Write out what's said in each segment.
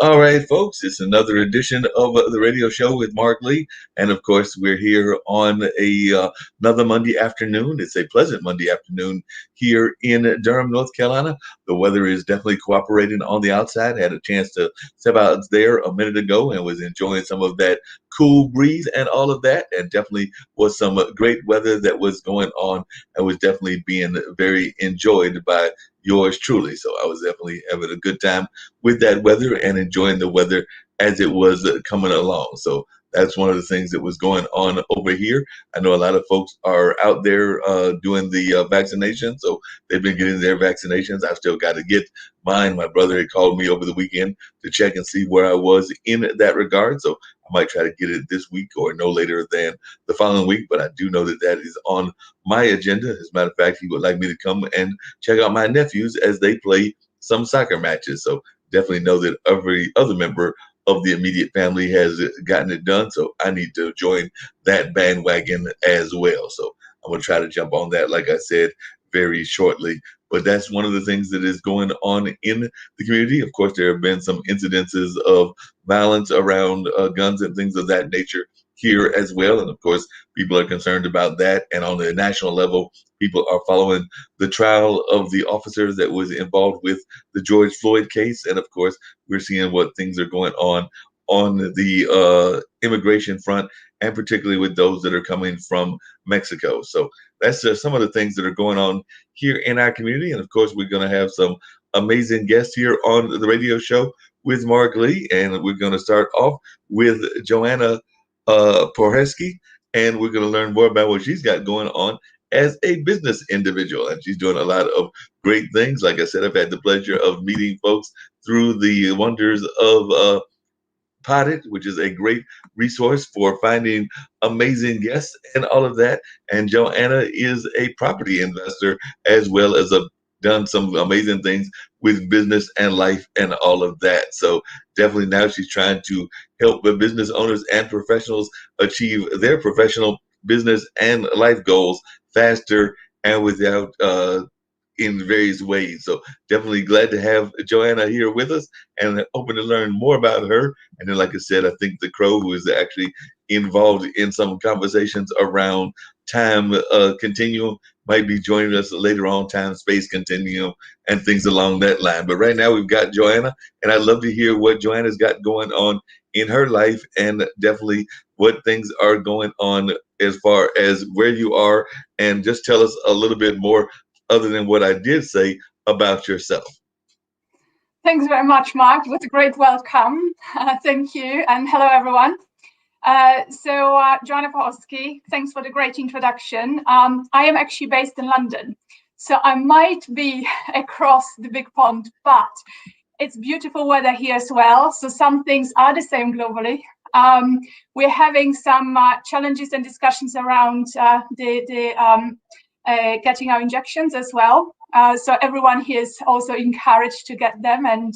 All right, folks, it's another edition of the radio show with Mark Lee. And of course, we're here on another Monday afternoon. It's a pleasant Monday afternoon here in Durham, North Carolina. The weather is definitely cooperating on the outside. Had a chance to step out there a minute ago and was enjoying some of that cool breeze and all of that. And definitely was some great weather that was going on and was definitely being very enjoyed by yours truly. So I was definitely having a good time with that weather and enjoying the weather as it was coming along. So that's one of the things that was going on over here. I know a lot of folks are out there doing the vaccination, so they've been getting their vaccinations. I've still got to get mine. My brother had called me over the weekend to check and see where I was in that regard. So I might try to get it this week or no later than the following week. But I do know that that is on my agenda. As a matter of fact, he would like me to come and check out my nephews as they play some soccer matches. So definitely know that every other member of the immediate family has gotten it done. So I need to join that bandwagon as well. So I'm going to try to jump on that, like I said, very shortly. But that's one of the things that is going on in the community. Of course, there have been some incidences of violence around guns and things of that nature here as well. And of course, people are concerned about that. And on the national level, people are following the trial of the officers that was involved with the George Floyd case. And of course, we're seeing what things are going on the immigration front, and particularly with those that are coming from Mexico. So that's just some of the things that are going on here in our community. And of course, we're going to have some amazing guests here on the radio show with Mark Lee. And we're going to start off with Joanna Porheski, and we're going to learn more about what she's got going on as a business individual. And she's doing a lot of great things. Like I said, I've had the pleasure of meeting folks through the wonders of Potted, which is a great resource for finding amazing guests and all of that. And Joanna is a property investor as well as done some amazing things with business and life and all of that. So definitely now she's trying to help the business owners and professionals achieve their professional business and life goals faster and without in various ways. So definitely glad to have Joanna here with us and hoping to learn more about her. And then, like I said, I think the Crow, who is actually involved in some conversations around time continuum, might be joining us later on, time space continuum and things along that line. But right now we've got Joanna, and I'd love to hear what Joanna's got going on in her life and definitely what things are going on as far as where you are, and just tell us a little bit more other than what I did say about yourself. Thanks very much, Mark. It was a great welcome. Thank you. And hello, everyone. Joanna Porheski, thanks for the great introduction. I am actually based in London, so I might be across the big pond, but it's beautiful weather here as well. So some things are the same globally. We're having some challenges and discussions around getting our injections as well. So everyone here is also encouraged to get them and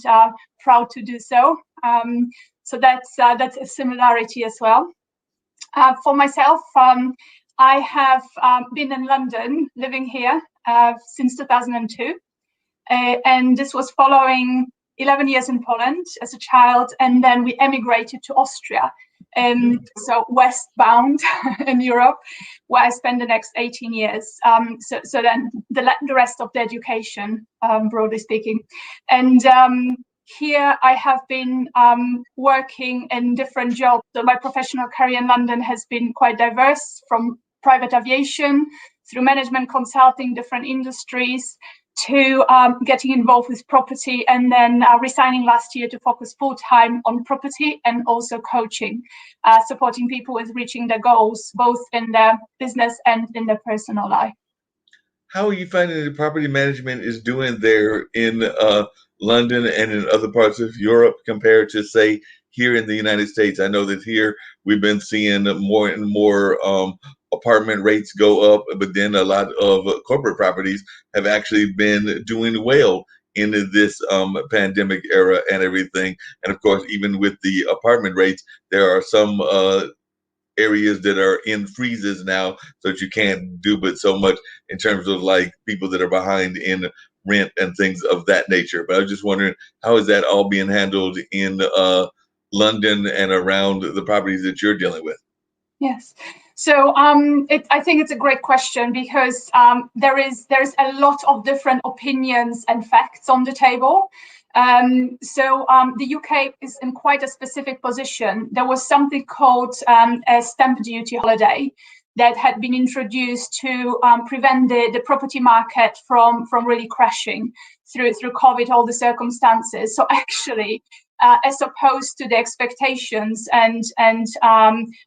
proud to do so. So that's a similarity as well. For myself, I have been in London, living here since 2002. And this was following 11 years in Poland as a child, and then we emigrated to Austria. So westbound in Europe, where I spent the next 18 years. So then the rest of the education, broadly speaking. And here I have been working in different jobs. So my professional career in London has been quite diverse, from private aviation through management consulting, different industries, to getting involved with property, and then resigning last year to focus full-time on property and also coaching, supporting people with reaching their goals, both in their business and in their personal life. How are you finding the property management is doing there in London and in other parts of Europe compared to, say, here in the United States? I know that here we've been seeing more and more apartment rates go up, but then a lot of corporate properties have actually been doing well in this pandemic era and everything. And of course, even with the apartment rates, there are some areas that are in freezes now, so that you can't do but so much in terms of like people that are behind in rent and things of that nature. But I was just wondering, how is that all being handled in London and around the properties that you're dealing with? Yes. So I think it's a great question because there's a lot of different opinions and facts on the table. The UK is in quite a specific position. There was something called a stamp duty holiday that had been introduced to prevent the property market from really crashing through COVID, all the circumstances. So actually, as opposed to the expectations and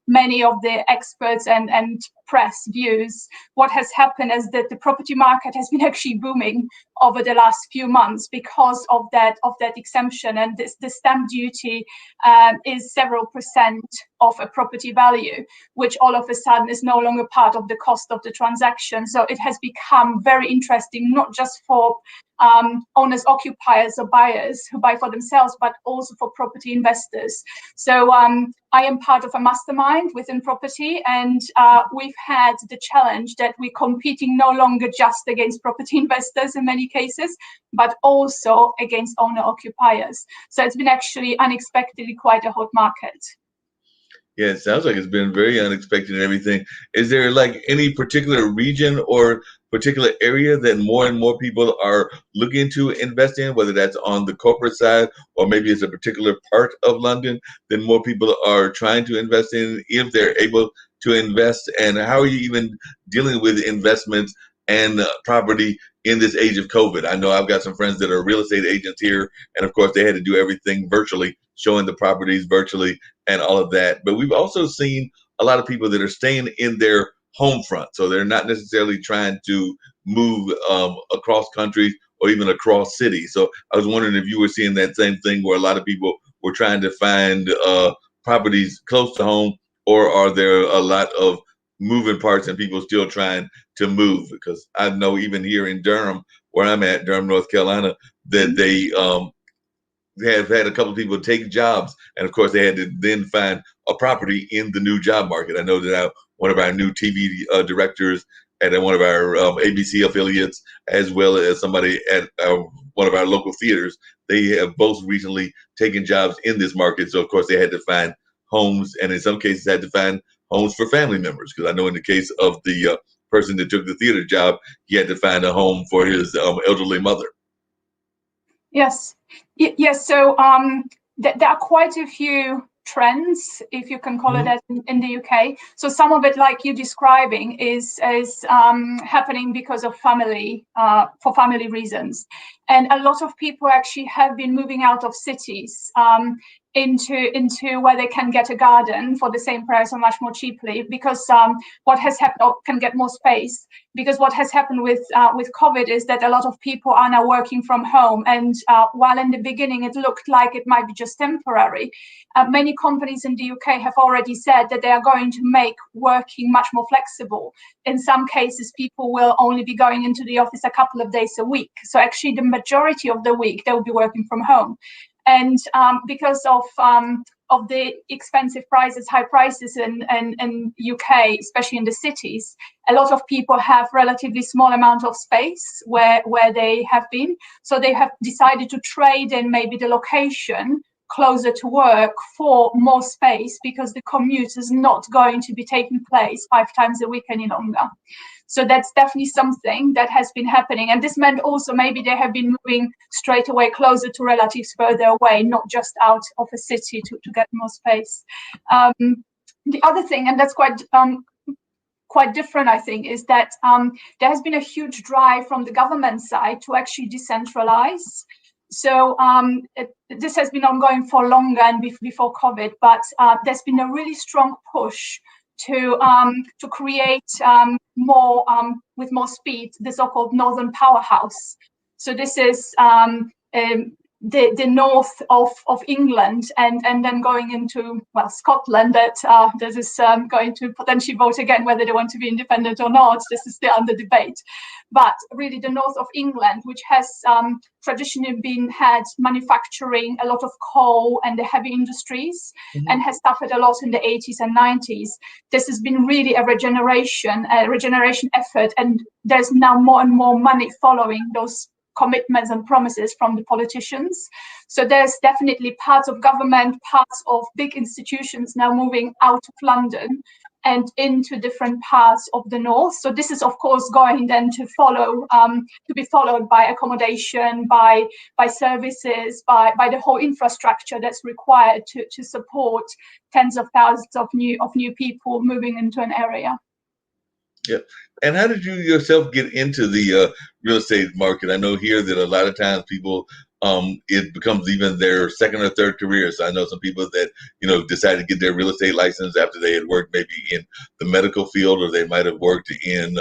many of the experts and press views, what has happened is that the property market has been actually booming over the last few months because of that exemption. And the stamp duty is several percent of a property value, which all of a sudden is no longer part of the cost of the transaction. So it has become very interesting, not just for owners, occupiers, or buyers who buy for themselves, but also for property investors. So I am part of a mastermind within property, and we've had the challenge that we're competing no longer just against property investors in many cases, but also against owner occupiers. So it's been actually unexpectedly quite a hot market. Yeah, it sounds like it's been very unexpected and everything. Is there like any particular region or particular area that more and more people are looking to invest in, whether that's on the corporate side or maybe it's a particular part of London that more people are trying to invest in if they're able to invest? And how are you even dealing with investments and property in this age of COVID? I know I've got some friends that are real estate agents here, and of course they had to do everything virtually, showing the properties virtually and all of that. But we've also seen a lot of people that are staying in their home front. So they're not necessarily trying to move across countries or even across cities. So I was wondering if you were seeing that same thing where a lot of people were trying to find properties close to home, or are there a lot of moving parts and people still trying to move? Because I know even here in Durham, where I'm at, Durham, North Carolina, that they have had a couple of people take jobs, and of course they had to then find a property in the new job market. I know that one of our new TV directors at one of our ABC affiliates, as well as somebody at one of our local theaters, they have both recently taken jobs in this market. So of course they had to find homes, and in some cases had to find homes for family members. Because I know in the case of the person that took the theater job, he had to find a home for his elderly mother. Yes. Yes. So there are quite a few trends, if you can call it that, in the UK. So some of it, like you're describing, is happening because of for family reasons. And a lot of people actually have been moving out of cities into where they can get a garden for the same price or much more cheaply, because what has happened, or can get more space, because what has happened with COVID is that a lot of people are now working from home. And while in the beginning it looked like it might be just temporary, many companies in the UK have already said that they are going to make working much more flexible. In some cases, people will only be going into the office a couple of days a week. So actually the majority of the week they will be working from home. And because of the expensive prices, high prices in UK, especially in the cities, a lot of people have relatively small amount of space where they have been. So they have decided to trade in maybe the location closer to work for more space, because the commute is not going to be taking place 5 times a week any longer. So that's definitely something that has been happening. And this meant also maybe they have been moving straight away closer to relatives further away, not just out of a city to get more space. The other thing, and that's quite different, I think, is that there has been a huge drive from the government side to actually decentralize. So this has been ongoing for longer and before COVID, but there's been a really strong push to create more with more speed, the so-called Northern Powerhouse. So this is the north of England, and then going into, well, Scotland, that is going to potentially vote again whether they want to be independent or not. This is still under debate. But really the north of England, which has traditionally had manufacturing, a lot of coal and the heavy industries, and has suffered a lot in the 80s and 90s. This has been really a regeneration effort, and there's now more and more money following those commitments and promises from the politicians. So there's definitely parts of government, parts of big institutions now moving out of London and into different parts of the north. So this is, of course, going then to follow, to be followed by accommodation, by services, by the whole infrastructure that's required to support tens of thousands of new people moving into an area. Yeah. And how did you yourself get into the real estate market? I know here that a lot of times people, it becomes even their second or third career. So I know some people that, decided to get their real estate license after they had worked maybe in the medical field, or they might have worked in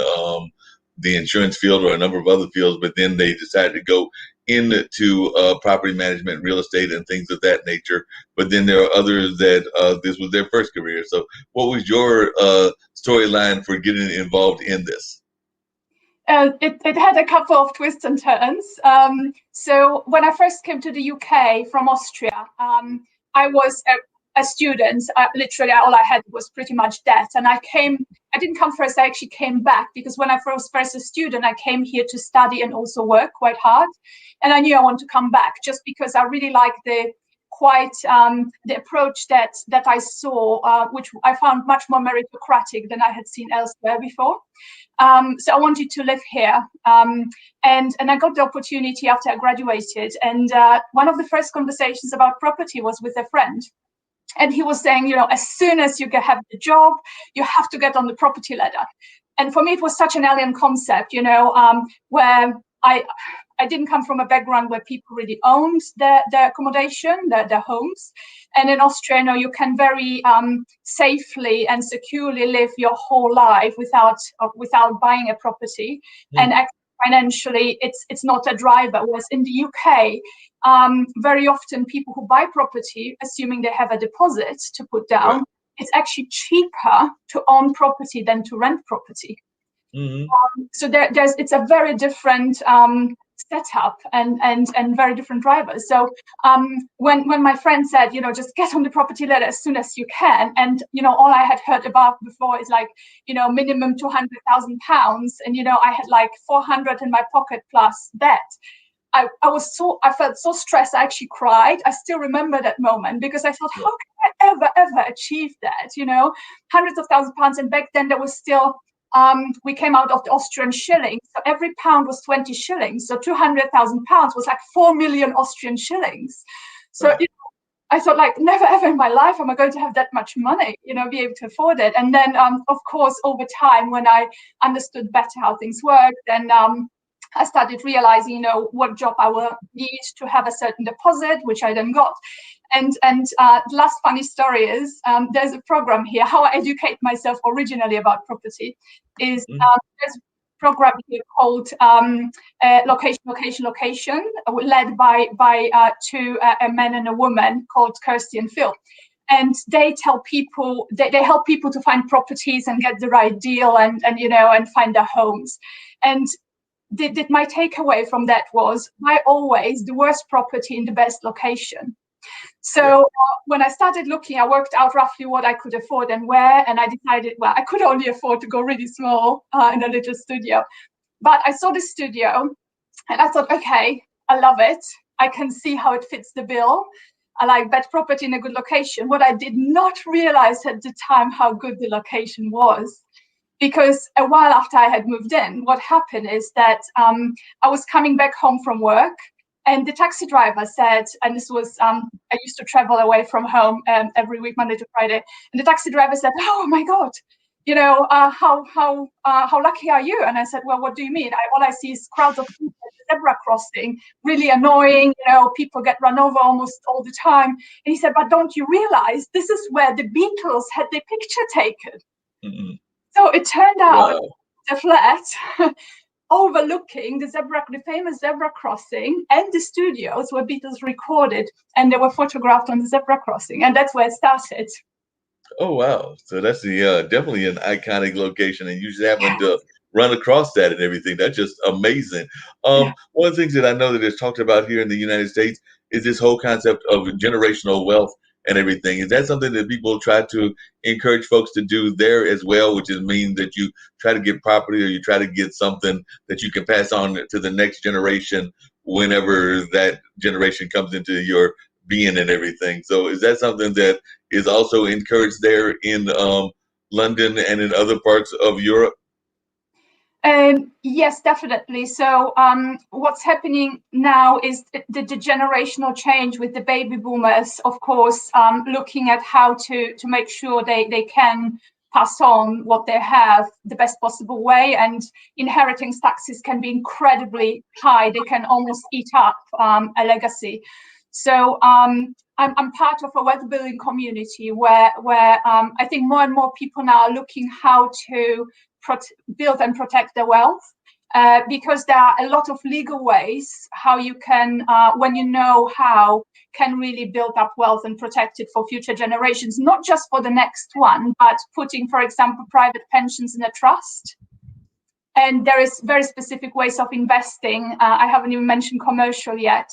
the insurance field or a number of other fields, but then they decided to go into property management, real estate, and things of that nature. But then there are others that this was their first career. So what was your storyline for getting involved in this? It had a couple of twists and turns. So when I first came to the UK from Austria, I was a student. Literally, all I had was pretty much debt. And I didn't come first, I actually came back, because when I was first a student, I came here to study and also work quite hard. And I knew I wanted to come back just because I really liked the approach that I saw, which I found much more meritocratic than I had seen elsewhere before. So I wanted to live here, and I got the opportunity after I graduated. And one of the first conversations about property was with a friend. And he was saying, as soon as you have the job, you have to get on the property ladder. And for me, it was such an alien concept, where I didn't come from a background where people really owned their accommodation, their homes. And in Austria, you can very safely and securely live your whole life without buying a property. And financially, it's not a driver. Whereas in the UK, very often people who buy property, assuming they have a deposit to put down, right, it's actually cheaper to own property than to rent property. So it's a very different setup and very different drivers. So when my friend said, just get on the property ladder as soon as you can, and all I had heard about before is like, minimum £200,000, and I had like 400 in my pocket plus debt. I felt so stressed. I actually cried. I still remember that moment, because I thought, how can I ever achieve that? Hundreds of thousands of pounds. And back then there was still, we came out of the Austrian shilling. So every pound was 20 shillings. So 200,000 pounds was like 4 million Austrian shillings. So right, I thought, like, never ever in my life am I going to have that much money, be able to afford it. And then, of course, over time, when I understood better how things work, then I started realizing, what job I will need to have a certain deposit, which I then got. And the last funny story is, there's a program here. How I educate myself originally about property is there's a program here called Location, led by two, a man and a woman called Kirsty and Phil. And they tell people, they help people to find properties and get the right deal and find their homes. And my takeaway from that was, buy always the worst property in the best location. So when I started looking, I worked out roughly what I could afford and where, and I decided, well, I could only afford to go really small in a little studio. But I saw the studio and I thought, okay, I love it. I can see how it fits the bill. I like that property in a good location. What I did not realize at the time, how good the location was. Because a while after I had moved in, what happened is that I was coming back home from work, and the taxi driver said, and this was, I used to travel away from home every week, Monday to Friday, and the taxi driver said, oh my God, how lucky are you? And I said, well, what do you mean? All I see is crowds of people at the zebra crossing, really annoying, people get run over almost all the time. And he said, but don't you realize this is where the Beatles had their picture taken? Mm-hmm. So it turned out the flat overlooking the famous zebra crossing and the studios where Beatles recorded, and they were photographed on the zebra crossing, and that's where it started. Oh wow! So that's definitely an iconic location, and you just happen to run across that and everything. That's just amazing. One of the things that I know that is talked about here in the United States is this whole concept of generational wealth and everything. Is that something that people try to encourage folks to do there as well, which is mean that you try to get property or you try to get something that you can pass on to the next generation whenever that generation comes into your being and everything? So is that something that is also encouraged there in London and in other parts of Europe? Yes, definitely. So what's happening now is the generational change with the baby boomers, of course, looking at how to make sure they can pass on what they have the best possible way. And inheritance taxes can be incredibly high. They can almost eat up a legacy. So I'm part of a wealth building community where I think more and more people now are looking how to build and protect their wealth, because there are a lot of legal ways how you can, when you know how, can really build up wealth and protect it for future generations, not just for the next one, but putting, for example, private pensions in a trust. And there is very specific ways of investing. I haven't even mentioned commercial yet,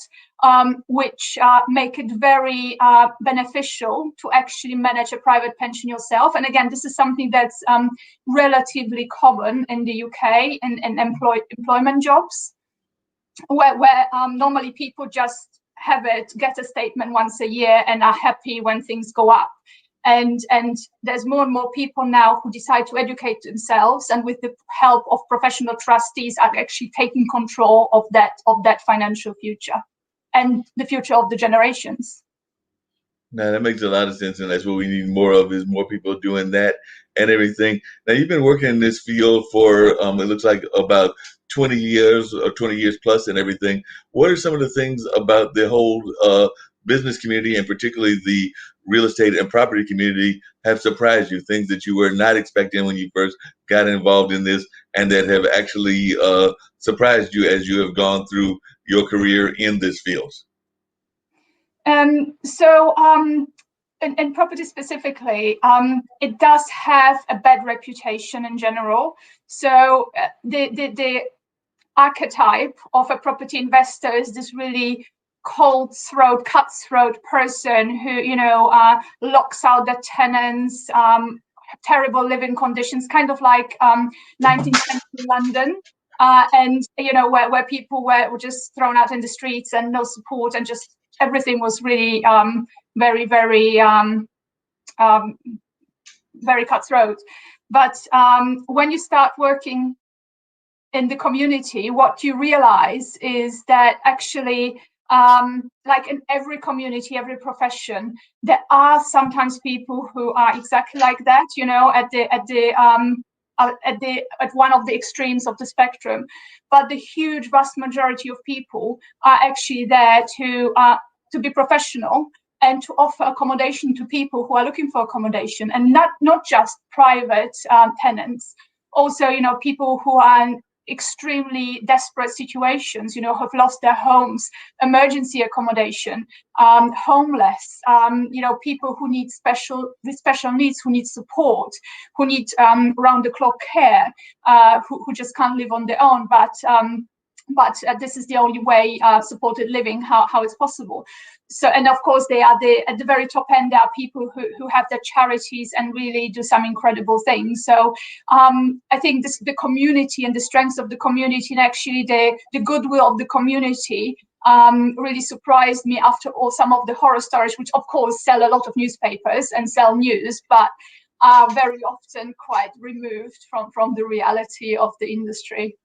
which make it very beneficial to actually manage a private pension yourself. And again, this is something that's relatively common in the UK in employment jobs, where normally people just have it, get a statement once a year, and are happy when things go up. And there's more and more people now who decide to educate themselves, and with the help of professional trustees, are actually taking control of that financial future and the future of the generations. Now that makes a lot of sense, and that's what we need more of, is more people doing that and everything. Now you've been working in this field for it looks like about 20 years or 20 years plus and everything. What are some of the things about the whole business community, and particularly the real estate and property community, have surprised you? Things that you were not expecting when you first got involved in this, and that have actually surprised you as you have gone through your career in this field? So in property specifically, it does have a bad reputation in general. So the archetype of a property investor is this really cutthroat person who, locks out the tenants, terrible living conditions, kind of like 19th century London. And where people were just thrown out in the streets and no support, and just everything was really very, very, very cutthroat. But when you start working in the community, what you realize is that actually, like in every community, every profession, there are sometimes people who are exactly like that, at one of the extremes of the spectrum. But the huge vast majority of people are actually there to be professional and to offer accommodation to people who are looking for accommodation, and not just private tenants. Also, people who are in extremely desperate situations, have lost their homes, emergency accommodation, homeless, people who need special needs, who need support, who need round-the-clock care, who just can't live on their own, but this is the only way supported living, how it's possible. So, and of course, they are at the very top end. There are people who have their charities and really do some incredible things. So I think the community and the strengths of the community, and actually the goodwill of the community, really surprised me after all some of the horror stories, which of course sell a lot of newspapers and sell news, but are very often quite removed from the reality of the industry.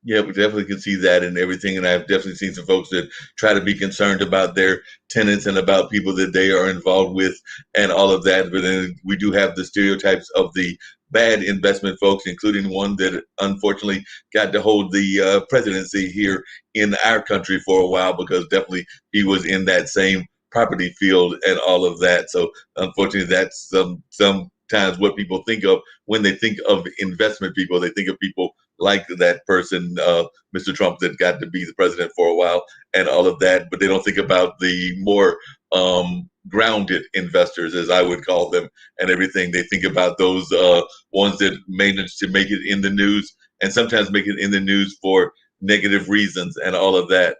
Yeah, we definitely can see that and everything. And I've definitely seen some folks that try to be concerned about their tenants and about people that they are involved with and all of that. But then we do have the stereotypes of the bad investment folks, including one that unfortunately got to hold the presidency here in our country for a while, because definitely he was in that same property field and all of that. So unfortunately, that's sometimes what people think of when they think of investment people. They think of people like that person, Mr. Trump, that got to be the president for a while and all of that, but they don't think about the more grounded investors, as I would call them, and everything. They think about those ones that manage to make it in the news, and sometimes make it in the news for negative reasons and all of that.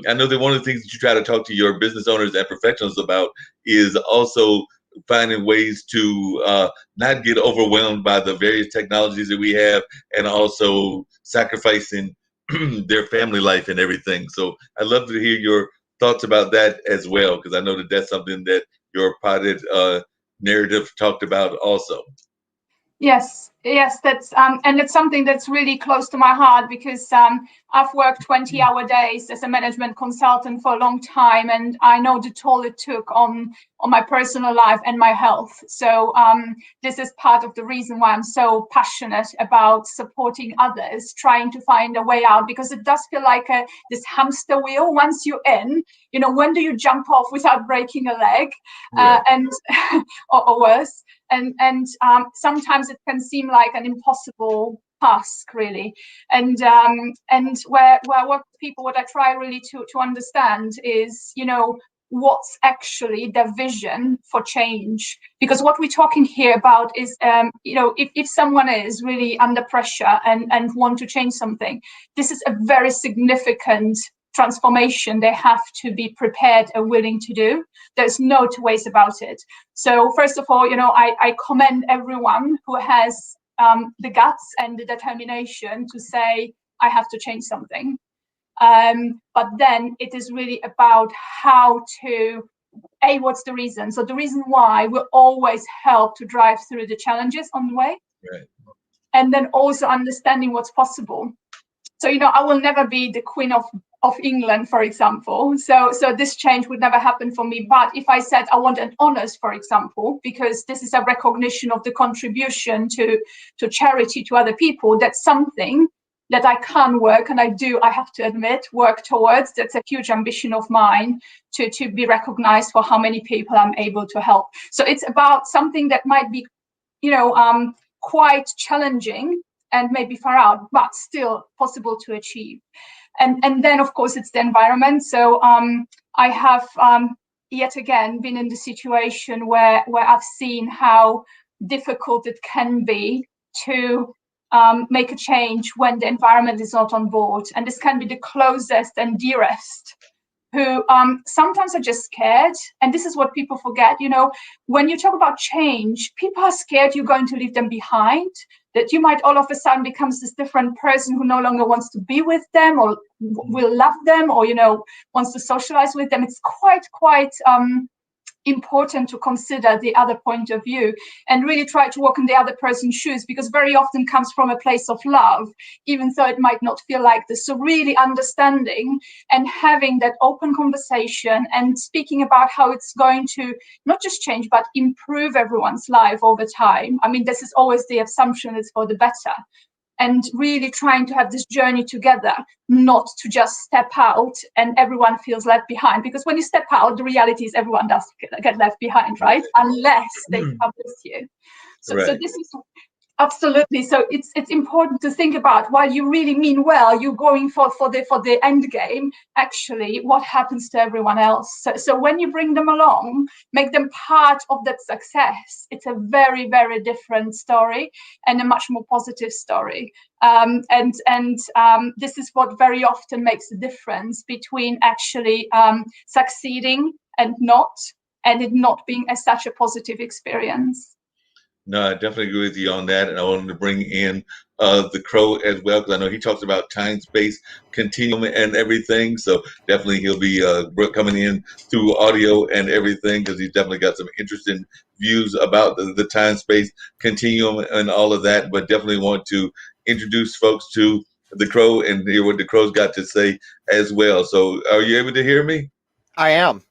I know that one of the things that you try to talk to your business owners and professionals about is also finding ways to not get overwhelmed by the various technologies that we have, and also sacrificing their family life and everything. So I'd love to hear your thoughts about that as well, because I know that that's something that your potted narrative talked about also. Yes, yes, that's and it's something that's really close to my heart because I've worked 20-hour days as a management consultant for a long time, and I know the toll it took on my personal life and my health. So this is part of the reason why I'm so passionate about supporting others, trying to find a way out, because it does feel like this hamster wheel. Once you're in, when do you jump off without breaking a leg, Right. and or worse? And sometimes it can seem like an impossible task, really. And where I work with people, what I try really to understand is, what's actually their vision for change. Because what we're talking here about is, if someone is really under pressure and want to change something, this is a very significant transformation they have to be prepared and willing to do. There's no two ways about it. So first of all, I commend everyone who has the guts and the determination to say, I have to change something. But then it is really about how to, what's the reason? So the reason why will always help to drive through the challenges on the way. Right. And then also understanding what's possible. So, I will never be the Queen of England, for example. So this change would never happen for me. But if I said I want an honors, for example, because this is a recognition of the contribution to charity, to other people, that's something that I can work, and I have to admit, work towards. That's a huge ambition of mine, to be recognized for how many people I'm able to help. So it's about something that might be, quite challenging and maybe far out, but still possible to achieve. And then, of course, it's the environment. So I have yet again been in the situation where I've seen how difficult it can be to make a change when the environment is not on board. And this can be the closest and dearest, who sometimes are just scared. And this is what people forget. When you talk about change, people are scared you're going to leave them behind, that you might all of a sudden becomes this different person who no longer wants to be with them or will love them, or, wants to socialize with them. It's quite important to consider the other point of view and really try to walk in the other person's shoes, because very often comes from a place of love, even though it might not feel like this. So really understanding and having that open conversation and speaking about how it's going to not just change, but improve everyone's life over time. I mean, this is always the assumption, it's for the better. And really trying to have this journey together, not to just step out and everyone feels left behind. Because when you step out, the reality is everyone does get left behind, right? Unless they come with you. So this is absolutely. So it's important to think about, while you really mean well, you're going for the end game, actually what happens to everyone else. So when you bring them along, make them part of that success, it's a very, very different story and a much more positive story. And this is what very often makes the difference between actually succeeding and it not being such a positive experience. No, I definitely agree with you on that. And I wanted to bring in the Crow as well, because I know he talks about time space continuum and everything. So definitely he'll be coming in through audio and everything, because he's definitely got some interesting views about the time space continuum and all of that. But definitely want to introduce folks to the Crow and hear what the Crow's got to say as well. So are you able to hear me? I am.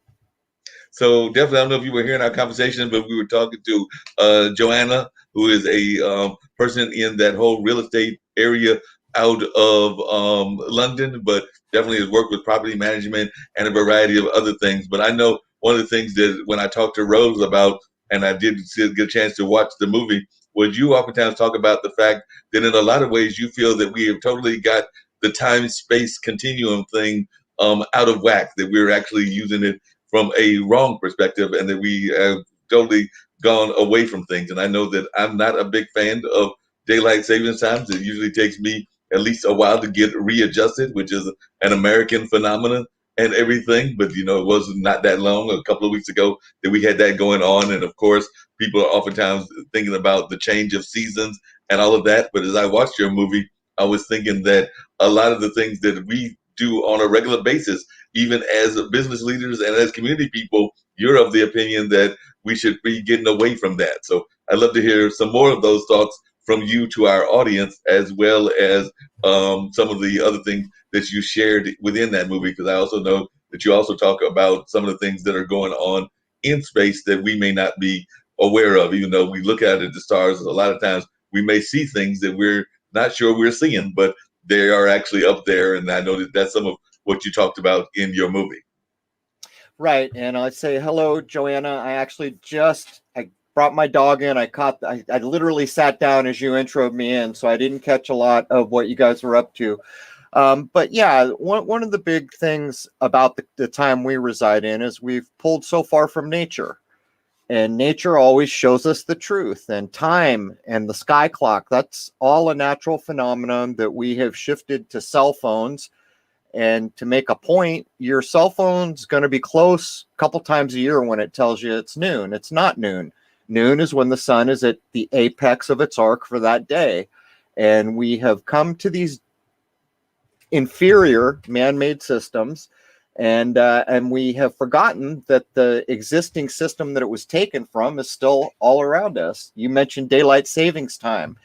So definitely, I don't know if you were hearing our conversation, but we were talking to Joanna, who is a person in that whole real estate area out of London, but definitely has worked with property management and a variety of other things. But I know one of the things that when I talked to Rose about, and I did get a chance to watch the movie, was you oftentimes talk about the fact that in a lot of ways you feel that we have totally got the time space continuum thing out of whack, that we're actually using it from a wrong perspective, and that we have totally gone away from things. And I know that I'm not a big fan of daylight savings times. It usually takes me at least a while to get readjusted, which is an American phenomenon. and everything. But it wasn't not that long, a couple of weeks ago, that we had that going on. And of course, people are oftentimes thinking about the change of seasons and all of that. But as I watched your movie, I was thinking that a lot of the things that we do on a regular basis, even as business leaders and as community people, you're of the opinion that we should be getting away from that. So I'd love to hear some more of those thoughts from you to our audience, as well as some of the other things that you shared within that movie, because I also know that you also talk about some of the things that are going on in space that we may not be aware of. Even though we look at it, the stars, a lot of times we may see things that we're not sure we're seeing, but they are actually up there. And I know that that's some of what you talked about in your movie. Right. And I'd say, hello, Joanna. I brought my dog in. I literally sat down as you introed me in, so I didn't catch a lot of what you guys were up to. But yeah, one of the big things about the time we reside in is we've pulled so far from nature. And nature always shows us the truth, and time and the sky clock, that's all a natural phenomenon that we have shifted to cell phones. And to make a point, your cell phone's going to be close a couple times a year when it tells you it's noon. It's not noon. Noon is when the sun is at the apex of its arc for that day. And we have come to these inferior man-made systems, and we have forgotten that the existing system that it was taken from is still all around us. You mentioned daylight savings time.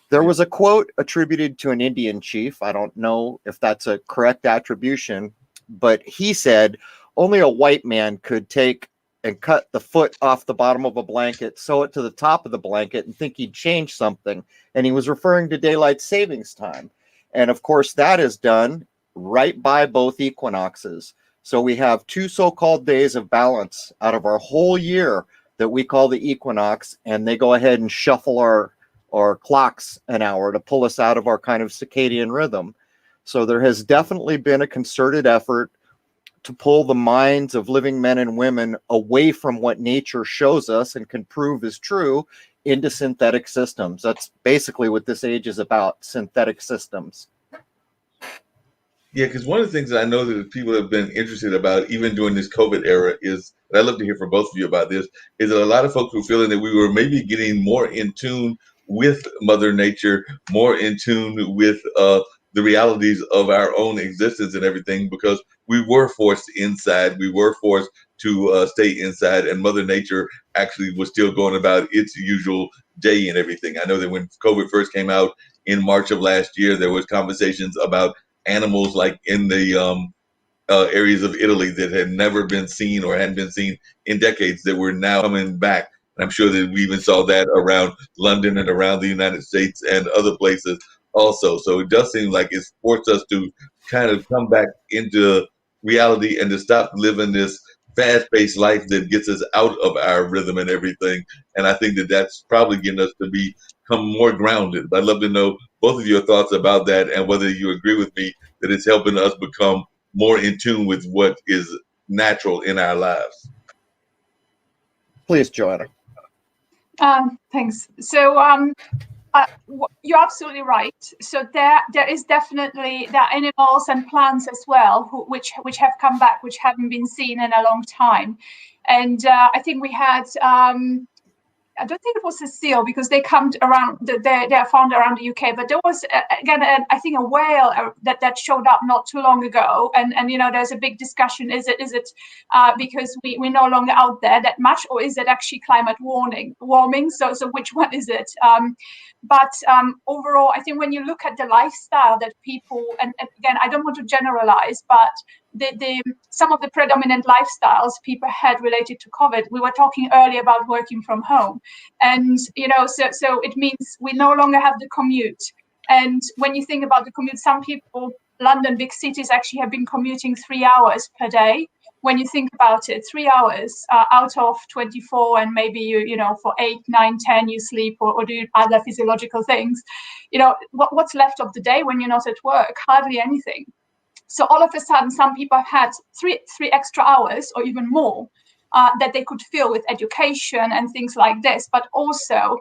There was a quote attributed to an Indian chief. I don't know if that's a correct attribution, but he said only a white man could take and cut the foot off the bottom of a blanket, sew it to the top of the blanket, and think he'd change something. And he was referring to daylight savings time. And of course, that is done right by both equinoxes. So we have two so-called days of balance out of our whole year that we call the equinox, and they go ahead and shuffle our clocks an hour to pull us out of our kind of circadian rhythm. So there has definitely been a concerted effort to pull the minds of living men and women away from what nature shows us and can prove is true into synthetic systems. That's basically what this age is about, synthetic systems. Yeah, because one of the things that I know that people have been interested about, even during this COVID era, is, and I'd love to hear from both of you about this, is that a lot of folks were feeling that we were maybe getting more in tune with Mother Nature, more in tune with the realities of our own existence and everything, because we were forced inside, we were forced to stay inside, and Mother Nature actually was still going about its usual day and everything. I know that when COVID first came out in March of last year, there was conversations about animals like in the areas of Italy that had never been seen or hadn't been seen in decades that were now coming back. And I'm sure that we even saw that around London and around the United States and other places also. So it does seem like it's forced us to kind of come back into reality and to stop living this fast-paced life that gets us out of our rhythm and everything. And I think that that's probably getting us to become more grounded. But I'd love to know both of your thoughts about that and whether you agree with me that it's helping us become more in tune with what is natural in our lives. Please, Joanna. Thanks. So you're absolutely right. So there is definitely there are animals and plants as well which have come back, which haven't been seen in a long time. And I think we had I don't think it was a seal because they come around. They are found around the UK. But there was again, I think, a whale that showed up not too long ago. And there's a big discussion: is it because we're no longer out there that much, or is it actually climate warming? So which one is it? But overall, I think when you look at the lifestyle that people, and again, I don't want to generalize, but some of the predominant lifestyles people had related to COVID. We were talking earlier about working from home, and so it means we no longer have the commute. And when you think about the commute, some people, London, big cities, actually have been commuting 3 hours per day. When you think about it, 3 hours out of 24, and maybe you for 8, 9, 10 you sleep or do other physiological things. What's left of the day when you're not at work? Hardly anything. So all of a sudden, some people have had three extra hours or even more that they could fill with education and things like this, but also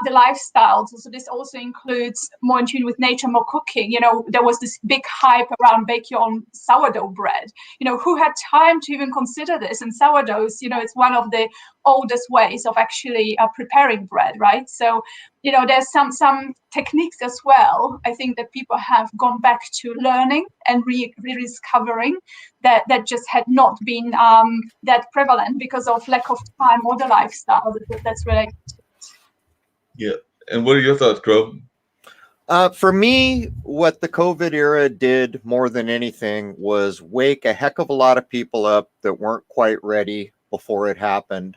the lifestyles. So this also includes more in tune with nature, more cooking. There was this big hype around bake your own sourdough bread. Who had time to even consider this? And sourdoughs, it's one of the oldest ways of actually preparing bread, right? So, there's some techniques as well, I think, that people have gone back to learning and rediscovering that just had not been that prevalent because of lack of time or the lifestyle that's related to it. Yeah. And what are your thoughts, Crow? For me, what the COVID era did more than anything was wake a heck of a lot of people up that weren't quite ready before it happened.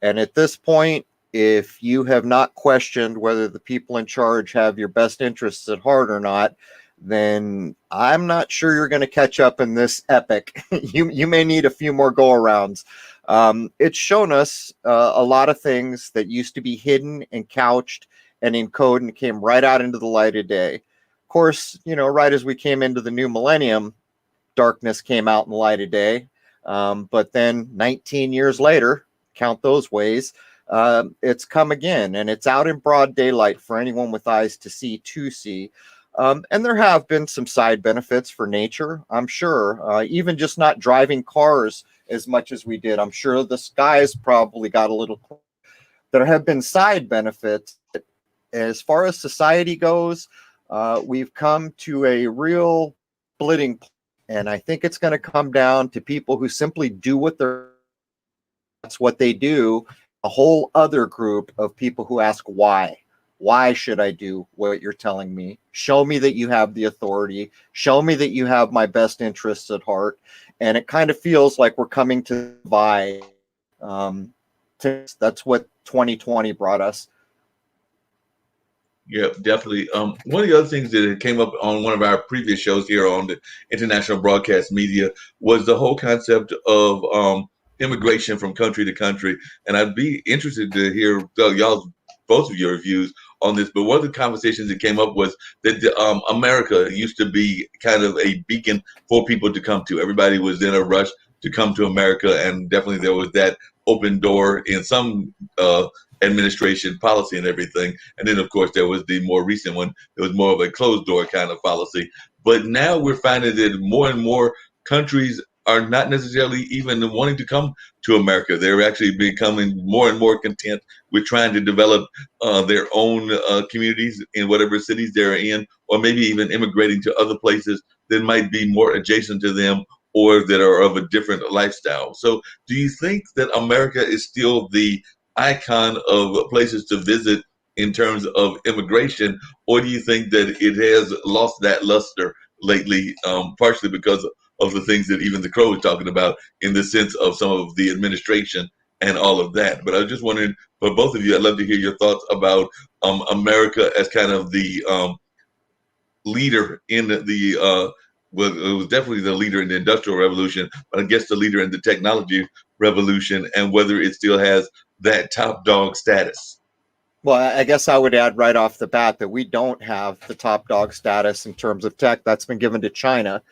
And at this point, if you have not questioned whether the people in charge have your best interests at heart or not, then I'm not sure you're going to catch up in this epic. You may need a few more go-arounds. It's shown us a lot of things that used to be hidden and couched and in code and came right out into the light of day. Of course, right as we came into the new millennium, darkness came out in the light of day. But then 19 years later, count those ways, it's come again, and it's out in broad daylight for anyone with eyes to see. And there have been some side benefits for nature, I'm sure. Even just not driving cars as much as we did. I'm sure the skies probably got a little clearer. There have been side benefits. As far as society goes, we've come to a real splitting point, and I think it's going to come down to people who simply do that's what they do. A whole other group of people who ask why. Why should I do what you're telling me? Show me that you have the authority. Show me that you have my best interests at heart. And it kind of feels like we're coming to the divide. That's what 2020 brought us. Yeah, definitely. One of the other things that came up on one of our previous shows here on the International Broadcast Media was the whole concept of immigration from country to country. And I'd be interested to hear both of your views on this. But one of the conversations that came up was that America used to be kind of a beacon for people to come to. Everybody was in a rush to come to America, and definitely there was that open door in some administration policy and everything. And then, of course, there was the more recent one. It was more of a closed door kind of policy. But now we're finding that more and more countries are not necessarily even wanting to come to America. They're actually becoming more and more content with trying to develop their own communities in whatever cities they're in, or maybe even immigrating to other places that might be more adjacent to them or that are of a different lifestyle. So do you think that America is still the icon of places to visit in terms of immigration, or do you think that it has lost that luster lately, partially because of the things that even the Crow is talking about in the sense of some of the administration and all of that? But I was just wondering, for both of you, I'd love to hear your thoughts about America as kind of the leader in the well, it was definitely the leader in the Industrial Revolution, but I guess the leader in the technology revolution, and whether it still has that top dog status. Well, I guess I would add right off the bat that we don't have the top dog status in terms of tech. That's been given to China.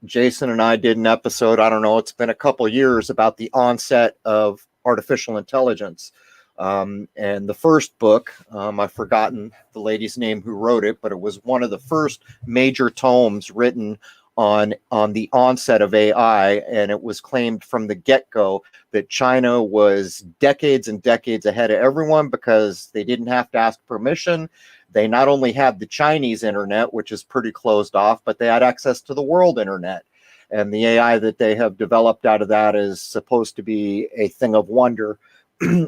Jason and I did an episode, I don't know, it's been a couple of years, about the onset of artificial intelligence. And the first book, I've forgotten the lady's name who wrote it, but it was one of the first major tomes written on the onset of AI. And it was claimed from the get-go that China was decades and decades ahead of everyone because they didn't have to ask permission. They not only had the Chinese internet, which is pretty closed off, but they had access to the world internet. And the AI that they have developed out of that is supposed to be a thing of wonder.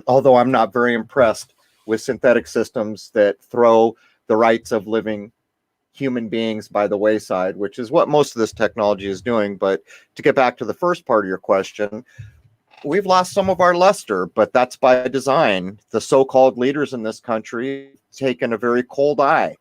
Although I'm not very impressed with synthetic systems that throw the rights of living human beings by the wayside, which is what most of this technology is doing. But to get back to the first part of your question, we've lost some of our luster, but that's by design. The so-called leaders in this country have taken a very cold eye.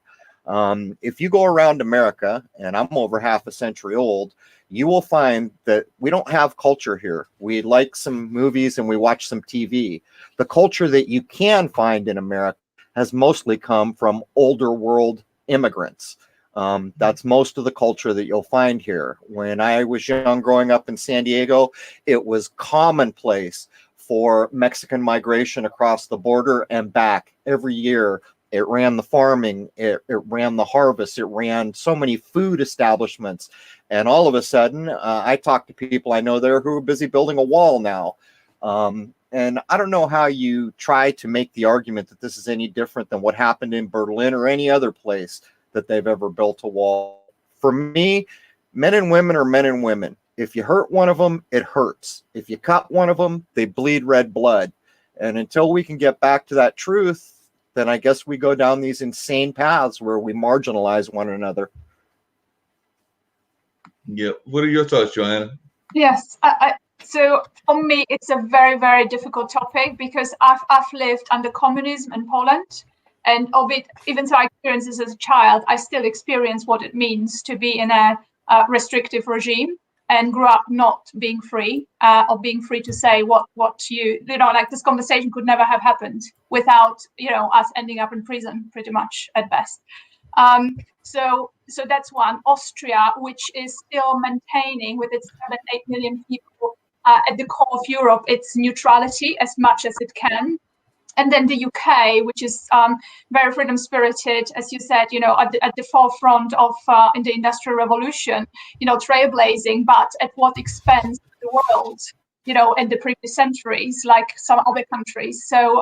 If you go around America, and I'm over half a century old, you will find that we don't have culture here. We like some movies and we watch some TV. The culture that you can find in America has mostly come from older world immigrants. That's most of the culture that you'll find here. When I was young, growing up in San Diego, it was commonplace for Mexican migration across the border and back every year. It ran the farming, it ran the harvest, it ran so many food establishments. And all of a sudden, I talk to people I know there who are busy building a wall now. And I don't know how you try to make the argument that this is any different than what happened in Berlin or any other place that they've ever built a wall. For me, men and women are men and women. If you hurt one of them, it hurts. If you cut one of them, they bleed red blood. And until we can get back to that truth, then I guess we go down these insane paths where we marginalize one another. Yeah. What are your thoughts, Joanna? Yes. So for me, it's a very, very difficult topic because I've lived under communism in Poland. And albeit, even though I experienced this as a child, I still experience what it means to be in a restrictive regime and grew up not being free or being free to say what you know, like this conversation could never have happened without, you know, us ending up in prison pretty much at best. So that's one. Austria, which is still maintaining with its 7-8 million people at the core of Europe, its neutrality as much as it can. And then the UK, which is very freedom spirited, as you said, you know, at the forefront of in the Industrial Revolution, you know, trailblazing, but at what expense to the world, you know, in the previous centuries, like some other countries. So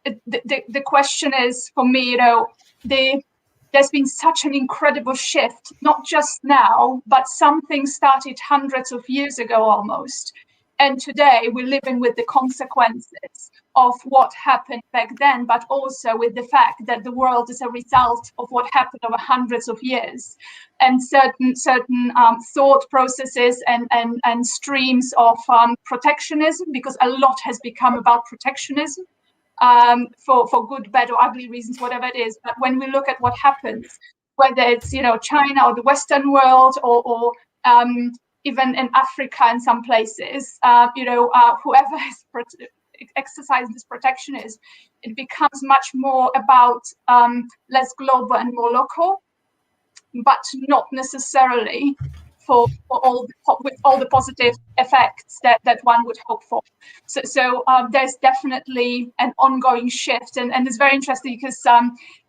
the question is for me, you know, there's been such an incredible shift, not just now, but something started hundreds of years ago almost. And today we're living with the consequences of what happened back then, but also with the fact that the world is a result of what happened over hundreds of years. And certain thought processes and streams of protectionism, because a lot has become about protectionism. For good, bad, or ugly reasons, whatever it is. But when we look at what happens, whether it's, you know, China or the Western world, or even in Africa in some places, you know, whoever is exercising this protectionism, it becomes much more about less global and more local, but not necessarily with all the positive effects that one would hope for. So there's definitely an ongoing shift, and it's very interesting because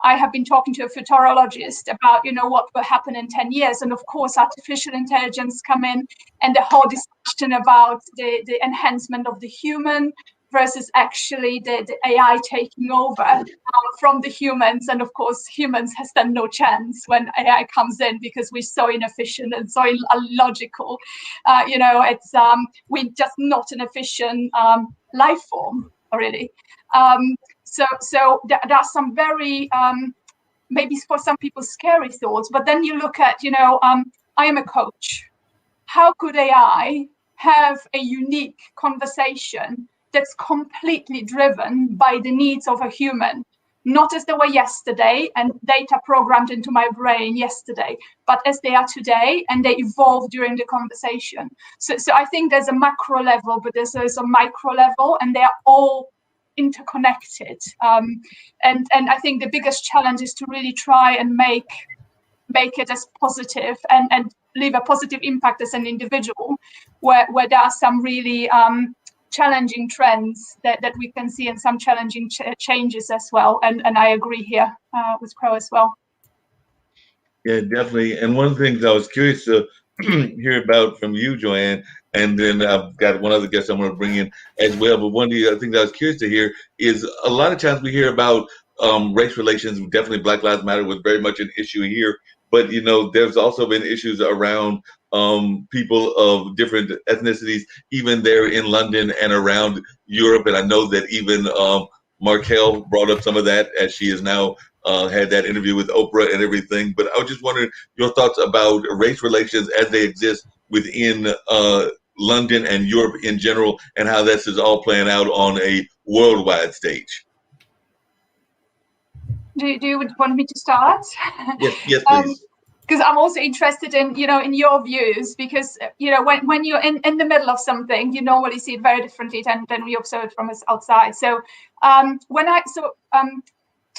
I have been talking to a futurologist about, you know, what will happen in 10 years, and of course artificial intelligence come in, and the whole discussion about the enhancement of the human versus actually the AI taking over from the humans. And of course, humans has then no chance when AI comes in because we're so inefficient and so illogical. You know, it's we're just not an efficient life form, really. So there are some very maybe for some people scary thoughts. But then you look at, you know, I am a coach. How could AI have a unique conversation that's completely driven by the needs of a human, not as they were yesterday and data programmed into my brain yesterday, but as they are today, and they evolve during the conversation. So I think there's a macro level, but there's also a micro level, and they are all interconnected. And I think the biggest challenge is to really try and make it as positive and leave a positive impact as an individual, where there are some really challenging trends that we can see, and some challenging changes as well. And I agree here with Crow as well. Yeah, definitely. And one of the things I was curious to hear about from you, Joanne, and then I've got one other guest I'm going to bring in as well. But one of the other things I was curious to hear is a lot of times we hear about race relations. Definitely, Black Lives Matter was very much an issue here. But, you know, there's also been issues around people of different ethnicities, even there in London and around Europe. And I know that even Markel brought up some of that, as she is now had that interview with Oprah and everything. But I was just wondering your thoughts about race relations as they exist within London and Europe in general, and how this is all playing out on a worldwide stage. Do you want me to start? Yes, please. Because I'm also interested in, you know, in your views, because, you know, when you're in the middle of something, you normally see it very differently than we observe it from us outside. So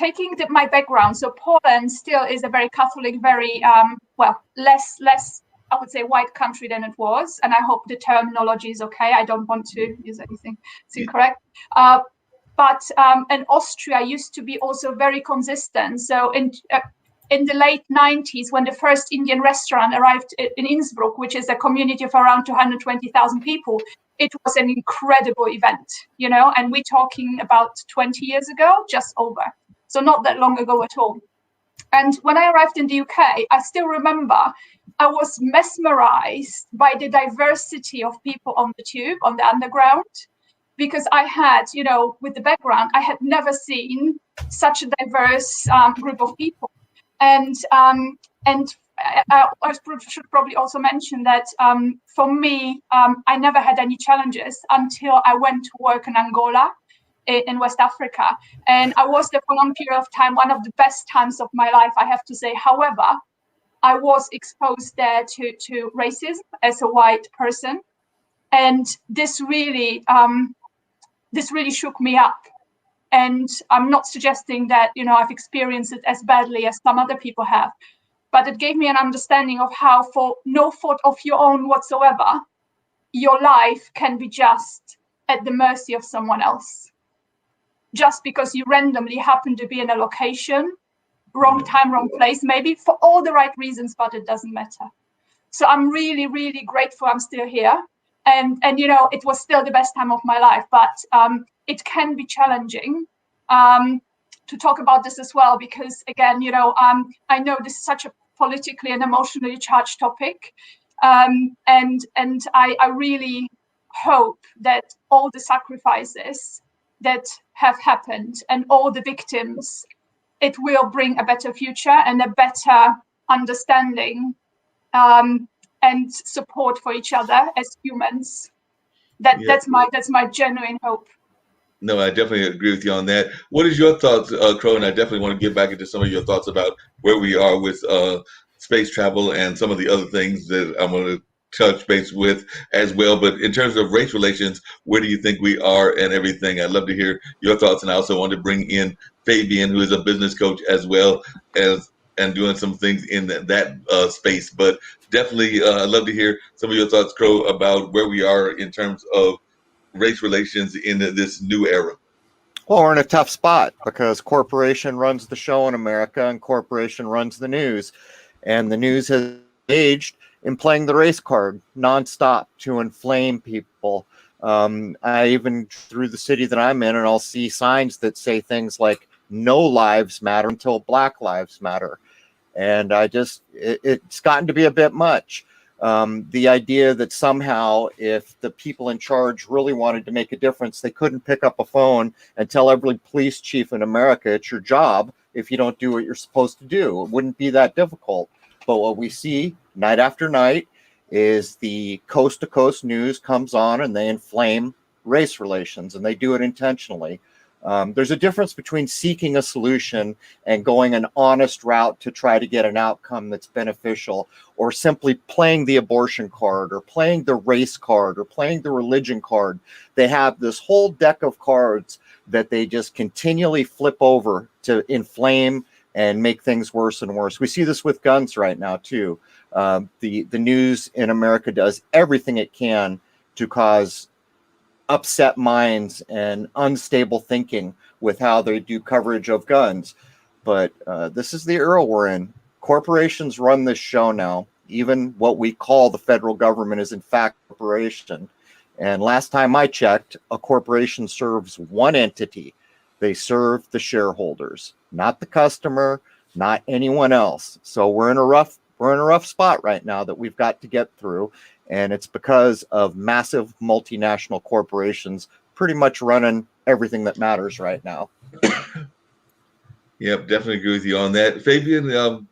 taking my background, so Poland still is a very Catholic, very less I would say white country than it was, and I hope the terminology is okay. I don't want to use anything that's incorrect. But and Austria used to be also very consistent. So in the late 90s, when the first Indian restaurant arrived in Innsbruck, which is a community of around 220,000 people, it was an incredible event, and we're talking about 20 years ago, just over. So not that long ago at all. And when I arrived in the UK, I still remember I was mesmerized by the diversity of people on the tube, on the underground, because I had, with the background, I had never seen such a diverse group of people. And I should probably also mention that for me, I never had any challenges until I went to work in Angola, in West Africa. And I was there for a long period of time, one of the best times of my life, I have to say. However, I was exposed there to racism as a white person. And this really shook me up. And I'm not suggesting that, I've experienced it as badly as some other people have, but it gave me an understanding of how, for no fault of your own whatsoever, your life can be just at the mercy of someone else. Just because you randomly happen to be in a location, wrong time, wrong place, maybe for all the right reasons, but it doesn't matter. So I'm really, really grateful I'm still here. And it was still the best time of my life, but it can be challenging to talk about this as well, because again, I know this is such a politically and emotionally charged topic. And I really hope that all the sacrifices that have happened and all the victims, it will bring a better future and a better understanding and support for each other as humans. That's my genuine hope. No, I definitely agree with you on that. What is your thoughts, Crow? And I definitely want to get back into some of your thoughts about where we are with space travel and some of the other things that I'm going to touch base with as well. But in terms of race relations, where do you think we are and everything? I'd love to hear your thoughts. And I also want to bring in Fabian, who is a business coach as well as and doing some things in that space. But definitely, I'd love to hear some of your thoughts, Crow, about where we are in terms of race relations in this new era. Well, we're in a tough spot because corporation runs the show in America and corporation runs the news. And the news has engaged in playing the race card nonstop to inflame people. I even through the city that I'm in, and I'll see signs that say things like "No lives matter until Black lives matter," and it's gotten to be a bit much. The idea that somehow if the people in charge really wanted to make a difference, they couldn't pick up a phone and tell every police chief in America, it's your job if you don't do what you're supposed to do. It wouldn't be that difficult. But what we see night after night is the coast to coast news comes on and they inflame race relations, and they do it intentionally. There's a difference between seeking a solution and going an honest route to try to get an outcome that's beneficial, or simply playing the abortion card or playing the race card or playing the religion card. They have this whole deck of cards that they just continually flip over to inflame and make things worse and worse. We see this with guns right now too. The news in America does everything it can to cause upset minds and unstable thinking with how they do coverage of guns. But this is the era we're in. Corporations run this show now. Even what we call the federal government is in fact a corporation. And last time I checked, a corporation serves one entity. They serve the shareholders, not the customer, not anyone else. So we're in a rough spot right now that we've got to get through. And it's because of massive multinational corporations pretty much running everything that matters right now. Yep, definitely agree with you on that. Fabian,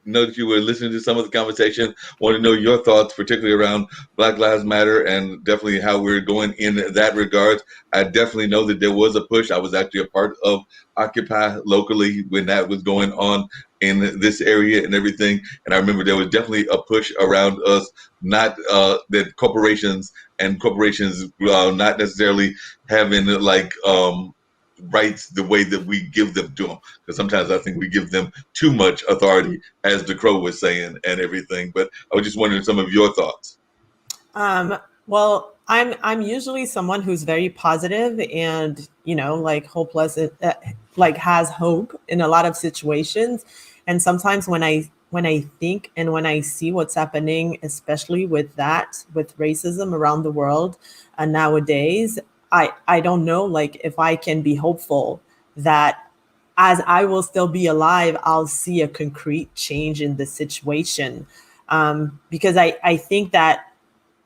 know that you were listening to some of the conversation. Want to know your thoughts, particularly around Black Lives Matter and definitely how we're going in that regard. I definitely know that there was a push. I was actually a part of Occupy locally when that was going on in this area and everything. And I remember there was definitely a push around us, not that corporations not necessarily having rights the way that we give them to them, because sometimes I think we give them too much authority, as the Crow was saying, and everything. But I was just wondering some of your thoughts. Well, I'm usually someone who's very positive and like hopeless, like has hope in a lot of situations. And sometimes when I think and when I see what's happening, especially with racism around the world nowadays, I don't know like if I can be hopeful that as I will still be alive, I'll see a concrete change in the situation. Because I think that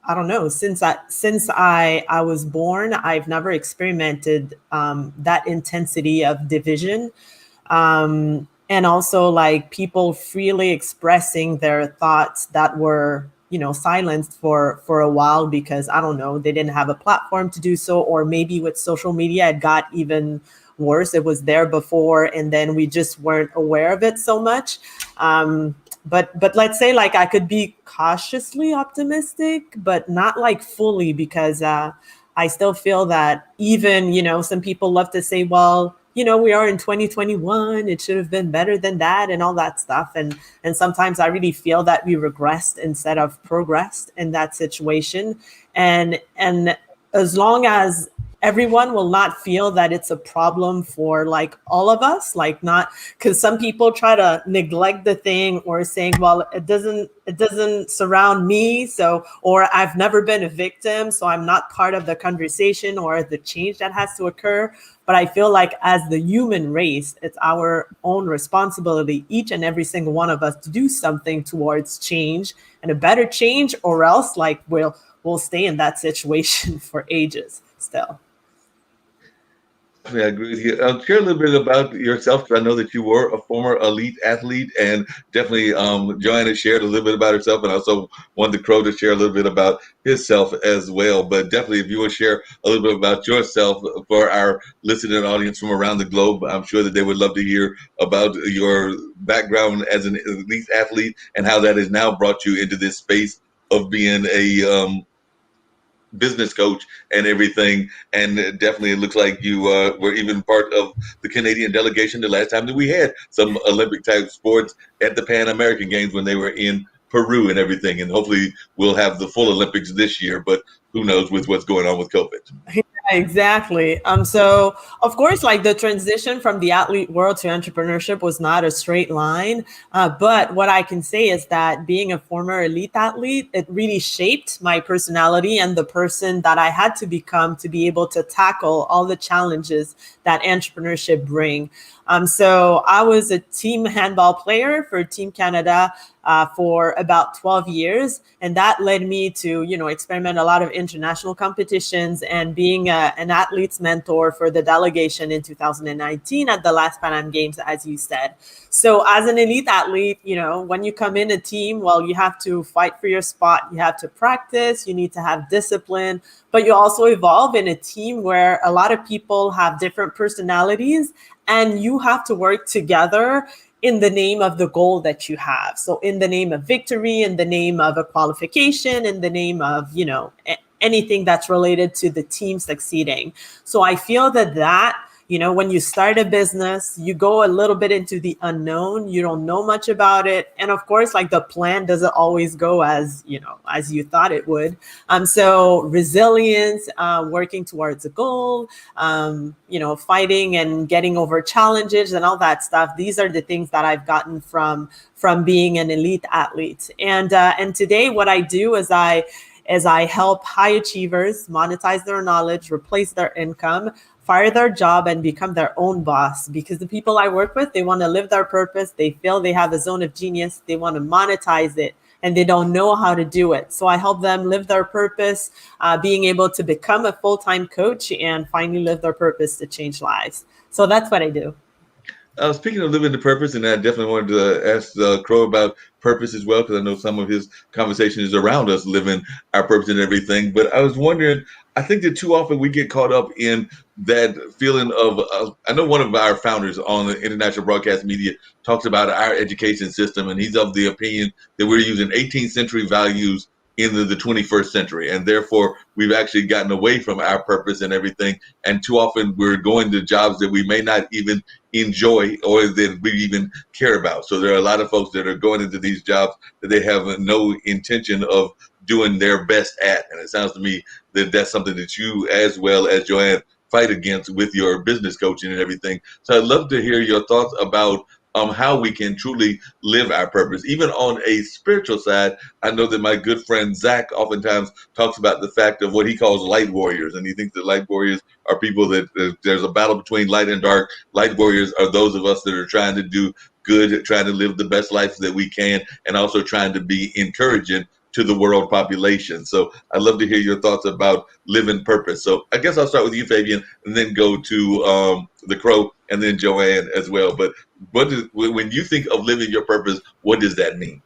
I don't know. Since I was born, I've never experimented that intensity of division, and also like people freely expressing their thoughts that were silenced for a while because I don't know, they didn't have a platform to do so, or maybe with social media it got even worse. It was there before, and then we just weren't aware of it so much. But let's say like I could be cautiously optimistic, but not like fully, because I still feel that even some people love to say, well, we are in 2021, it should have been better than that and all that stuff, and sometimes I really feel that we regressed instead of progressed in that situation. And as long as everyone will not feel that it's a problem for like all of us, like not because some people try to neglect the thing or saying, well, it doesn't surround me, so, or I've never been a victim, so I'm not part of the conversation or the change that has to occur. But I feel like as the human race, it's our own responsibility, each and every single one of us, to do something towards change and a better change, or else like we'll stay in that situation for ages still. I agree with you. Share a little bit about yourself, because I know that you were a former elite athlete, and definitely Joanna shared a little bit about herself, and also wanted the Crow to share a little bit about himself as well. But definitely, if you want to share a little bit about yourself for our listening audience from around the globe, I'm sure that they would love to hear about your background as an elite athlete and how that has now brought you into this space of being a business coach and everything. And definitely it looks like you were even part of the Canadian delegation the last time that we had some Olympic type sports at the Pan American Games when they were in Peru and everything. And hopefully we'll have the full Olympics this year, but who knows with what's going on with COVID. Exactly. So of course, like the transition from the athlete world to entrepreneurship was not a straight line. But what I can say is that being a former elite athlete, it really shaped my personality and the person that I had to become to be able to tackle all the challenges that entrepreneurship bring. So I was a team handball player for Team Canada for about 12 years. And that led me to, experiment a lot of international competitions and being an athlete's mentor for the delegation in 2019 at the last Pan Am Games, as you said. So as an elite athlete, when you come in a team, well, you have to fight for your spot. You have to practice. You need to have discipline. But you also evolve in a team where a lot of people have different personalities, and you have to work together in the name of the goal that you have. So in the name of victory, in the name of a qualification, in the name of, anything that's related to the team succeeding. So I feel that when you start a business, you go a little bit into the unknown. You don't know much about it. And of course, like the plan doesn't always go as you thought it would. So resilience, working towards a goal, fighting and getting over challenges and all that stuff. These are the things that I've gotten from being an elite athlete. And today what I do is I help high achievers monetize their knowledge, replace their income, fire their job, and become their own boss. Because the people I work with, they want to live their purpose. They feel they have a zone of genius. They want to monetize it, and they don't know how to do it. So I help them live their purpose, being able to become a full-time coach and finally live their purpose to change lives. So that's what I do. Speaking of living the purpose, and I definitely wanted to ask Crow about purpose as well, because I know some of his conversation is around us living our purpose and everything. But I was wondering, I think that too often we get caught up in that feeling of, I know one of our founders on the International Broadcast Media talks about our education system, and he's of the opinion that we're using 18th century values in the 21st century, and therefore we've actually gotten away from our purpose and everything. And too often we're going to jobs that we may not even enjoy or that we even care about. So there are a lot of folks that are going into these jobs that they have no intention of doing their best at. And it sounds to me that that's something that you, as well as Joanne, fight against with your business coaching and everything. So I'd love to hear your thoughts about how we can truly live our purpose. Even on a spiritual side, I know that my good friend Zach oftentimes talks about the fact of what he calls light warriors. And he thinks that light warriors are people that there's a battle between light and dark. Light warriors are those of us that are trying to do good, trying to live the best life that we can, and also trying to be encouraging to the world population. So I'd love to hear your thoughts about living purpose. So I guess I'll start with you, Fabian, and then go to the Crow, and then Joanne as well. But when you think of living your purpose, what does that mean?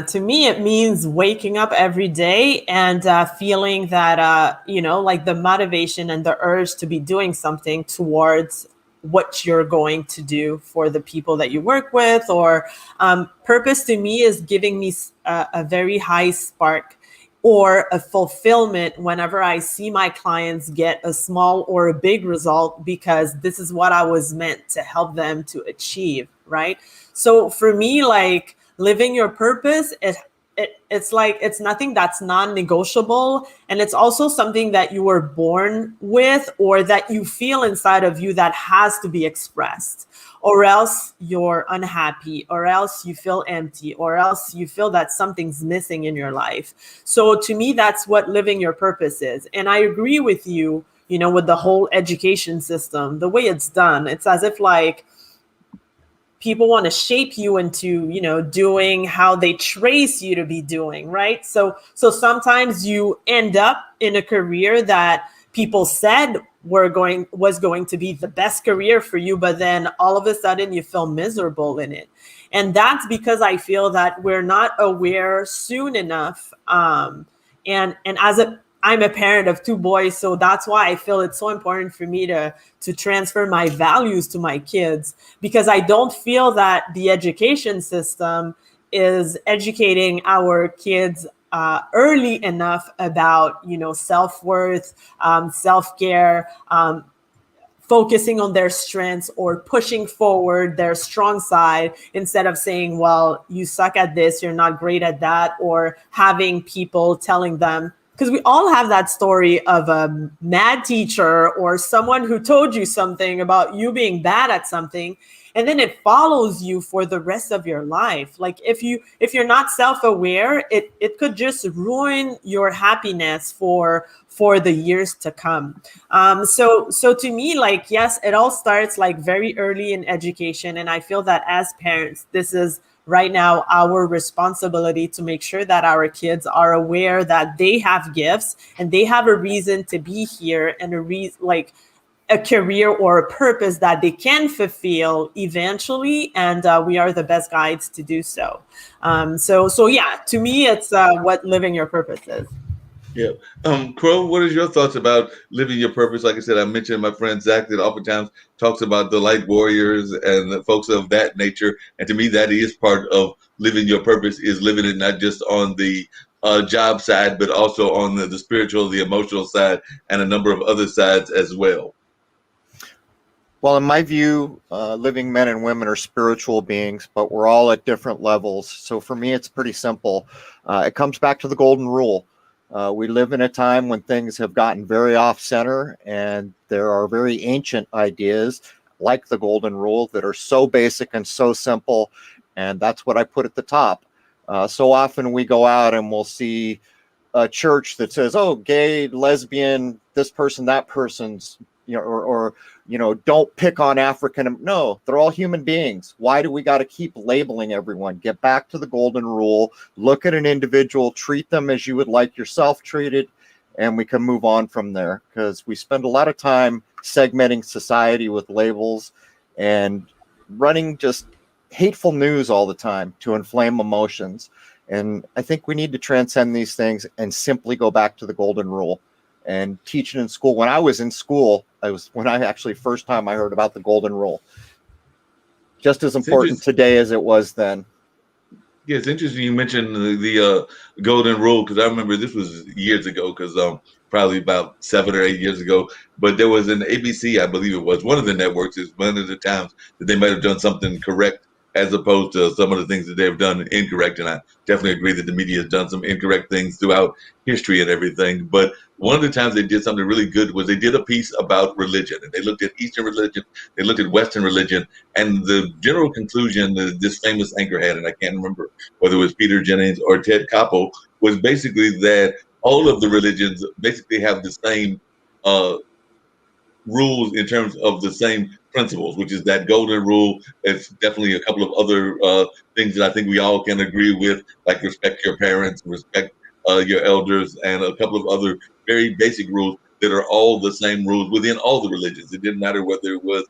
To me, it means waking up every day and feeling that, like the motivation and the urge to be doing something towards what you're going to do for the people that you work with. Or purpose to me is giving me a very high spark or a fulfillment whenever I see my clients get a small or a big result, because this is what I was meant to help them to achieve, right? So for me, like, living your purpose, it's like, it's nothing that's non-negotiable. And it's also something that you were born with, or that you feel inside of you that has to be expressed, or else you're unhappy, or else you feel empty, or else you feel that something's missing in your life. So to me, that's what living your purpose is. And I agree with you, with the whole education system, the way it's done. It's as if like people want to shape you into, doing how they trace you to be doing, right? So sometimes you end up in a career that people said was going to be the best career for you, but then all of a sudden you feel miserable in it. And that's because I feel that we're not aware soon enough. And I'm a parent of two boys, so that's why I feel it's so important for me to transfer my values to my kids, because I don't feel that the education system is educating our kids early enough about, self-worth, self-care, focusing on their strengths or pushing forward their strong side, instead of saying, well, you suck at this, you're not great at that, or having people telling them, because we all have that story of a mad teacher or someone who told you something about you being bad at something, and then it follows you for the rest of your life. Like if you're not self-aware, it could just ruin your happiness for the years to come. So to me, like, yes, it all starts like very early in education, and I feel that as parents, this is right now our responsibility to make sure that our kids are aware that they have gifts and they have a reason to be here, and a career or a purpose that they can fulfill eventually, and we are the best guides to do so. So yeah, to me, it's what living your purpose is. Yeah. Crow, what is your thoughts about living your purpose? Like I said, I mentioned my friend Zach that oftentimes talks about the light warriors and the folks of that nature. And to me, that is part of living your purpose, is living it not just on the job side, but also on the spiritual, the emotional side, and a number of other sides as well. Well, in my view, living men and women are spiritual beings, but we're all at different levels. So for me, it's pretty simple. It comes back to the golden rule. We live in a time when things have gotten very off center, and there are very ancient ideas like the golden rule that are so basic and so simple. And that's what I put at the top. So often we go out and we'll see a church that says, oh, gay, lesbian, this person, that person's, or don't pick on African. No, they're all human beings. Why do we got to keep labeling everyone? Get back to the golden rule. Look at an individual, treat them as you would like yourself treated, and we can move on from there, because we spend a lot of time segmenting society with labels and running just hateful news all the time to inflame emotions. And I think we need to transcend these things and simply go back to the golden rule. And teaching in school, when I was in school, when I actually first time I heard about the golden rule. Just as important today as it was then. Yeah, it's interesting you mentioned the golden rule because I remember this was years ago because probably about 7 or 8 years ago. But there was an ABC, I believe it was one of the networks. Is one of the times that they might have done something correct as opposed to some of the things that they've done incorrect. And I definitely agree that the media has done some incorrect things throughout history and everything. But one of the times they did something really good was they did a piece about religion and they looked at Eastern religion, they looked at Western religion, and the general conclusion that this famous anchor had, and I can't remember whether it was Peter Jennings or Ted Koppel, was basically that all of the religions basically have the same uh, rules in terms of the same principles, which is that golden rule. It's definitely a couple of other things that I think we all can agree with, like respect your parents, respect your elders, and a couple of other very basic rules that are all the same rules within all the religions. It didn't matter whether it was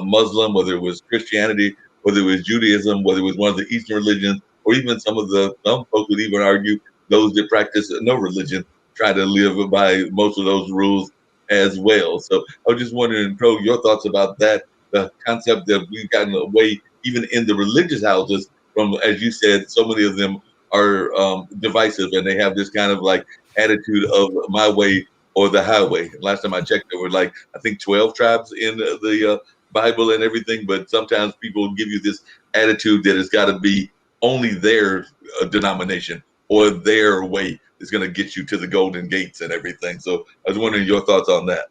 Muslim, whether it was Christianity, whether it was Judaism, whether it was one of the Eastern religions, or even some folks would even argue those that practice no religion try to live by most of those rules as well. So I was just wondering, Pro, your thoughts about that, the concept that we've gotten away, even in the religious houses, from, as you said, so many of them are divisive and they have this kind of like attitude of my way or the highway. Last time I checked, there were like, I think 12 tribes in the Bible and everything, but sometimes people give you this attitude that it's got to be only their denomination or their way is going to get you to the golden gates and everything. So I was wondering your thoughts on that.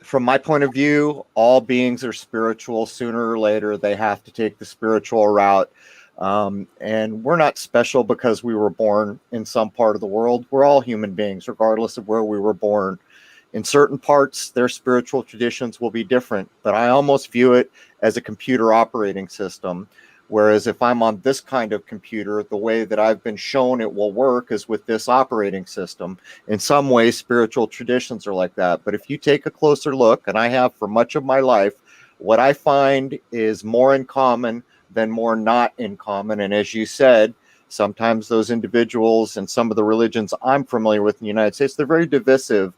From my point of view, all beings are spiritual. Sooner or later, they have to take the spiritual route. And we're not special because we were born in some part of the world. We're all human beings, regardless of where we were born. In certain parts, their spiritual traditions will be different, but I almost view it as a computer operating system. Whereas if I'm on this kind of computer, the way that I've been shown it will work is with this operating system. In some ways, spiritual traditions are like that. But if you take a closer look, and I have for much of my life, what I find is more in common than more not in common. And as you said, sometimes those individuals and some of the religions I'm familiar with in the United States, they're very divisive,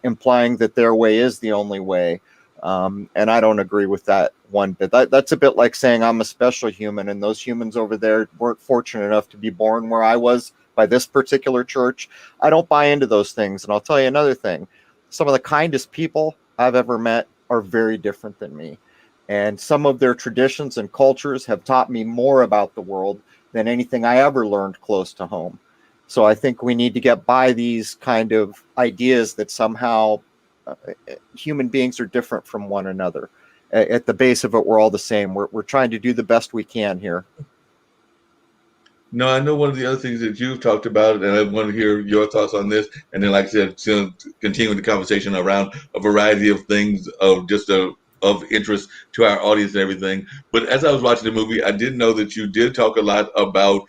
implying that their way is the only way. And I don't agree with that one bit. That's a bit like saying I'm a special human and those humans over there weren't fortunate enough to be born where I was by this particular church. I don't buy into those things. And I'll tell you another thing. Some of the kindest people I've ever met are very different than me. And some of their traditions and cultures have taught me more about the world than anything I ever learned close to home. So I think we need to get by these kind of ideas that somehow human beings are different from one another. At the base of it, we're all the same. We're trying to do the best we can here. No, I know one of the other things that you've talked about, and I want to hear your thoughts on this. And then, like I said, to continue the conversation around a variety of things of interest to our audience and everything. But as I was watching the movie, I did know that you did talk a lot about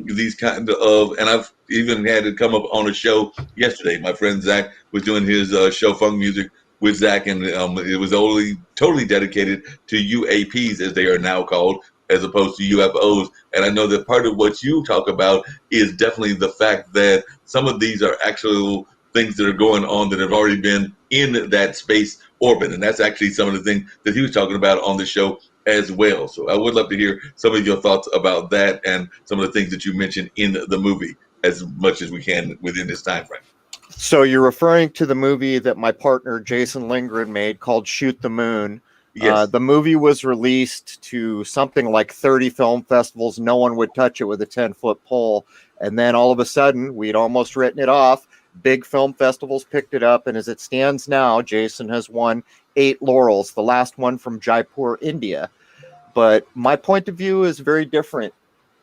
these kind of, and I've even had it come up on a show yesterday. My friend Zach was doing his show Funk Music with Zach, and it was only totally dedicated to UAPs, as they are now called, as opposed to UFOs. And I know that part of what you talk about is definitely the fact that some of these are actual things that are going on that have already been in that space orbit. And that's actually some of the things that he was talking about on the show as well. So I would love to hear some of your thoughts about that and some of the things that you mentioned in the movie as much as we can within this time frame. So you're referring to the movie that my partner Jason Lindgren made called Shoot the Moon. Yes. The movie was released to something like 30 film festivals. No one would touch it with a 10-foot pole. And then all of a sudden, we'd almost written it off. Big film festivals picked it up. And as it stands now, Jason has won 8 laurels, the last one from Jaipur, India. But my point of view is very different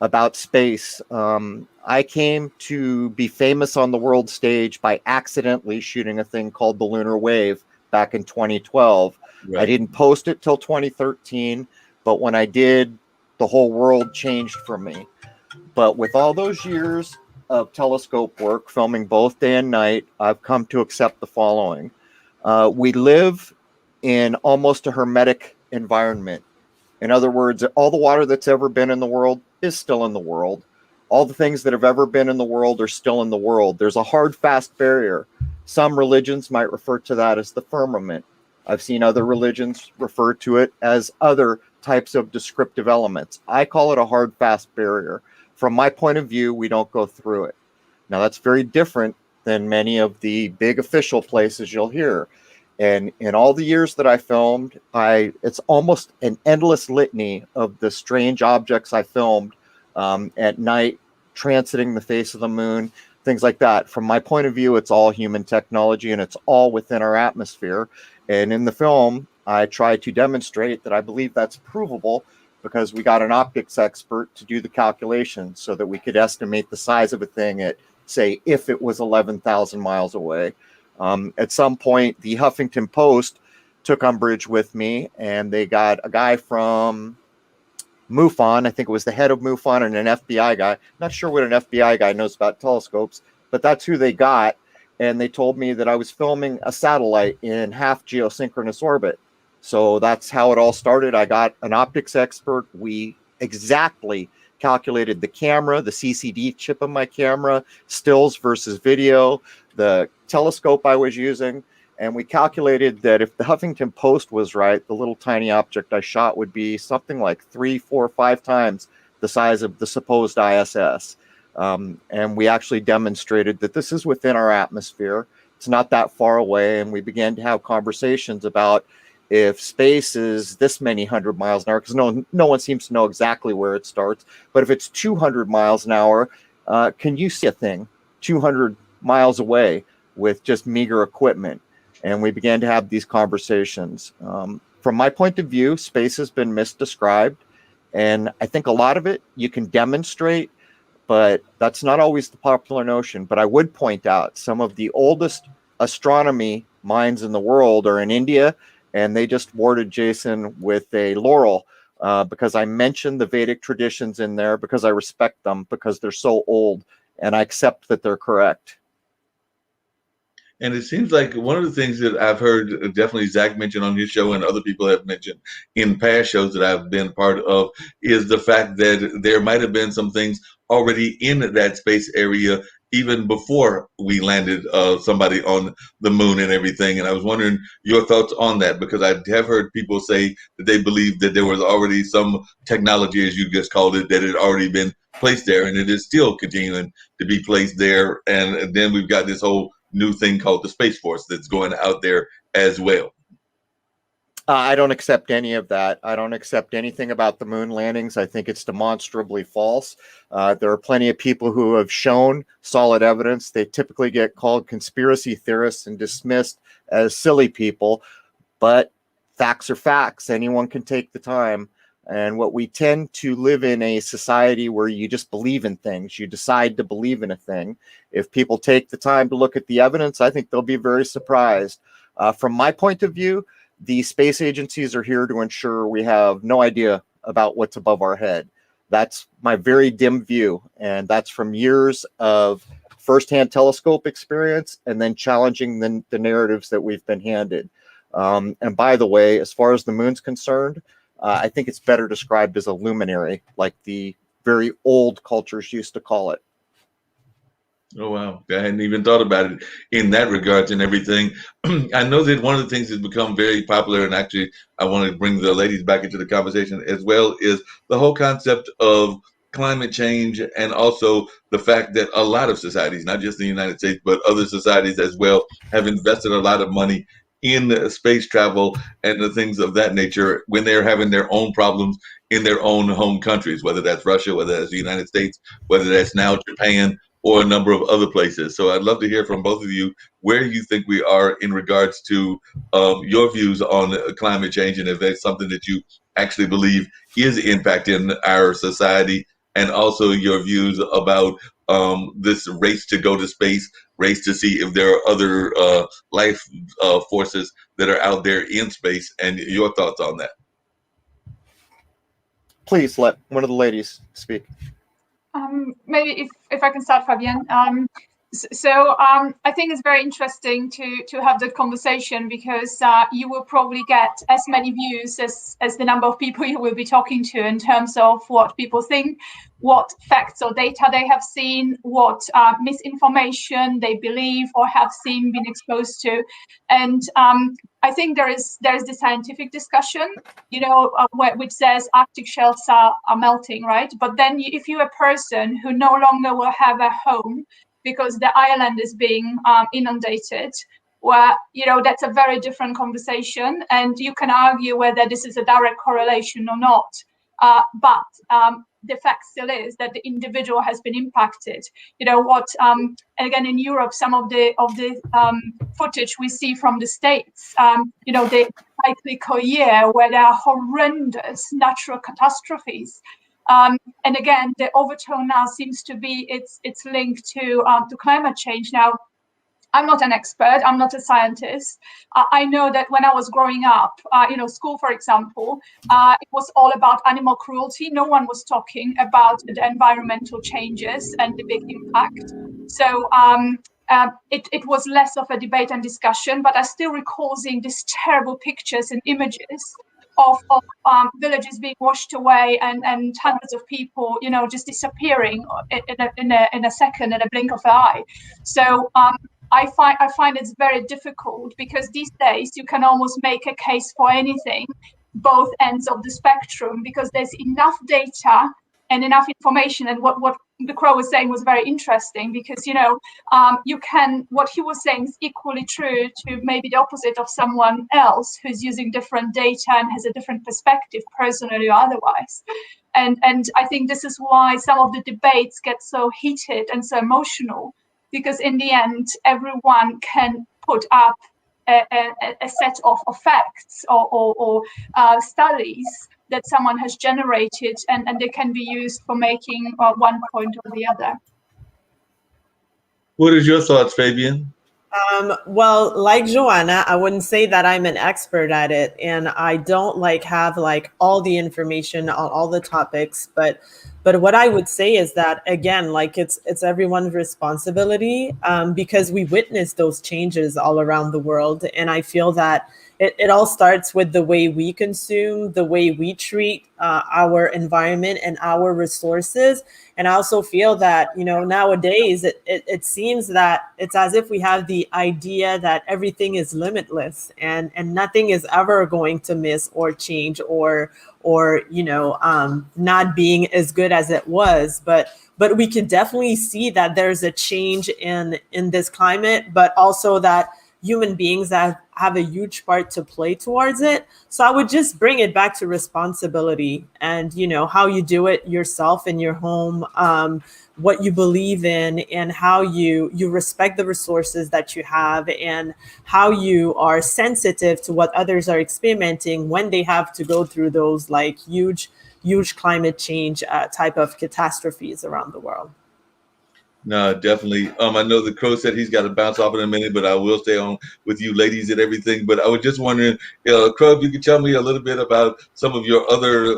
about space. I came to be famous on the world stage by accidentally shooting a thing called the Lunar Wave back in 2012. Right. I didn't post it till 2013, but when I did, the whole world changed for me. But with all those years of telescope work, filming both day and night, I've come to accept the following. We live in almost a hermetic environment. In other words, all the water that's ever been in the world is still in the world. All the things that have ever been in the world are still in the world. There's a hard, fast barrier. Some religions might refer to that as the firmament. I've seen other religions refer to it as other types of descriptive elements. I call it a hard, fast barrier. From my point of view, we don't go through it. Now, that's very different than many of the big official places you'll hear. And in all the years that I filmed, it's almost an endless litany of the strange objects I filmed at night, transiting the face of the moon, things like that. From my point of view, it's all human technology and it's all within our atmosphere. And in the film, I try to demonstrate that I believe that's provable because we got an optics expert to do the calculations so that we could estimate the size of a thing at, say, if it was 11,000 miles away. At some point, the Huffington Post took umbrage with me, and they got a guy from MUFON. I think it was the head of MUFON and an FBI guy. Not sure what an FBI guy knows about telescopes, but that's who they got. And they told me that I was filming a satellite in half geosynchronous orbit. So that's how it all started. I got an optics expert. We exactly calculated the camera, the CCD chip of my camera, stills versus video, the telescope I was using, and we calculated that if the Huffington Post was right, the little tiny object I shot would be something like 3, 4, 5 times the size of the supposed ISS. And we actually demonstrated that this is within our atmosphere. It's not that far away, and we began to have conversations about if space is this many 100 miles an hour, because no one seems to know exactly where it starts, but if it's 200 miles an hour, can you see a thing 200 miles away with just meager equipment? And we began to have these conversations. From my point of view, space has been misdescribed, and I think a lot of it you can demonstrate, but that's not always the popular notion. But I would point out some of the oldest astronomy minds in the world are in India, and they just awarded Jason with a laurel because I mentioned the Vedic traditions in there, because I respect them, because they're so old, and I accept that they're correct. And it seems like one of the things that I've heard definitely Zach mention on his show and other people have mentioned in past shows that I've been part of is the fact that there might have been some things already in that space area even before we landed somebody on the moon and everything. And I was wondering your thoughts on that, because I have heard people say that they believe that there was already some technology, as you just called it, that had already been placed there, and it is still continuing to be placed there. And then we've got this whole new thing called the Space Force that's going out there as well. I don't accept any of that. I don't accept anything about the moon landings. I think it's demonstrably false. There are plenty of people who have shown solid evidence. They typically get called conspiracy theorists and dismissed as silly people, but facts are facts. Anyone can take the time. And what we tend to live in a society where you just believe in things. You decide to believe in a thing. If people take the time to look at the evidence, I think they'll be very surprised. From my point of view, the space agencies are here to ensure we have no idea about what's above our head. That's my very dim view. And that's from years of firsthand telescope experience and then challenging the narratives that we've been handed. And by the way, as far as the moon's concerned, I think it's better described as a luminary, like the very old cultures used to call it. Oh, wow. I hadn't even thought about it in that regards and everything. I know that one of the things that's become very popular, and actually I want to bring the ladies back into the conversation as well, is the whole concept of climate change, and also the fact that a lot of societies, not just the United States, but other societies as well, have invested a lot of money in space travel and the things of that nature when they're having their own problems in their own home countries, whether that's Russia, whether that's the United States, whether that's now Japan, or a number of other places. So I'd love to hear from both of you where you think we are in regards to your views on climate change, and if that's something that you actually believe is impacting our society, and also your views about this race to go to space, race to see if there are other life forces that are out there in space, and your thoughts on that. Please let one of the ladies speak. Maybe if I can start, Fabian. So I think it's very interesting to have the conversation, because you will probably get as many views as the number of people you will be talking to, in terms of what people think, what facts or data they have seen, what misinformation they believe or have seen, been exposed to. And I think there is the scientific discussion, which says Arctic shelves are melting, right? But then if you're a person who no longer will have a home because the island is being inundated, where, that's a very different conversation, and you can argue whether this is a direct correlation or not. But the fact still is that the individual has been impacted. And again, in Europe, some of the footage we see from the States, the cyclical year where there are horrendous natural catastrophes. And again, the overtone now seems to be it's linked to climate change. Now, I'm not an expert. I'm not a scientist. I know that when I was growing up, school, for example, it was all about animal cruelty. No one was talking about the environmental changes and the big impact. So it was less of a debate and discussion, but I still recall seeing these terrible pictures and images of villages being washed away, and hundreds of people, just disappearing in a second, in a blink of an eye. So I find it's very difficult, because these days you can almost make a case for anything, both ends of the spectrum, because there's enough data and enough information. And what the Crow was saying was very interesting, because what he was saying is equally true to maybe the opposite of someone else who's using different data and has a different perspective, personally or otherwise. And I think this is why some of the debates get so heated and so emotional, because in the end, everyone can put up a set of facts or studies that someone has generated, and they can be used for making one point or the other. What is your thoughts, Fabian? Well, like Joanna, I wouldn't say that I'm an expert at it, and I don't have all the information on all the topics, but what I would say is that, again, it's everyone's responsibility, because we witness those changes all around the world. And I feel that it all starts with the way we consume, the way we treat our environment and our resources. And I also feel that, nowadays it seems that it's as if we have the idea that everything is limitless, and nothing is ever going to miss or change or not being as good as it was. But we can definitely see that there's a change in this climate, but also that human beings have a huge part to play towards it. So I would just bring it back to responsibility, and how you do it yourself in your home, what you believe in, and how you respect the resources that you have, and how you are sensitive to what others are experimenting when they have to go through those huge climate change type of catastrophes around the world. No, definitely. I know the Crow said he's got to bounce off in a minute, but I will stay on with you ladies and everything. But I was just wondering, Crow, if you could tell me a little bit about some of your other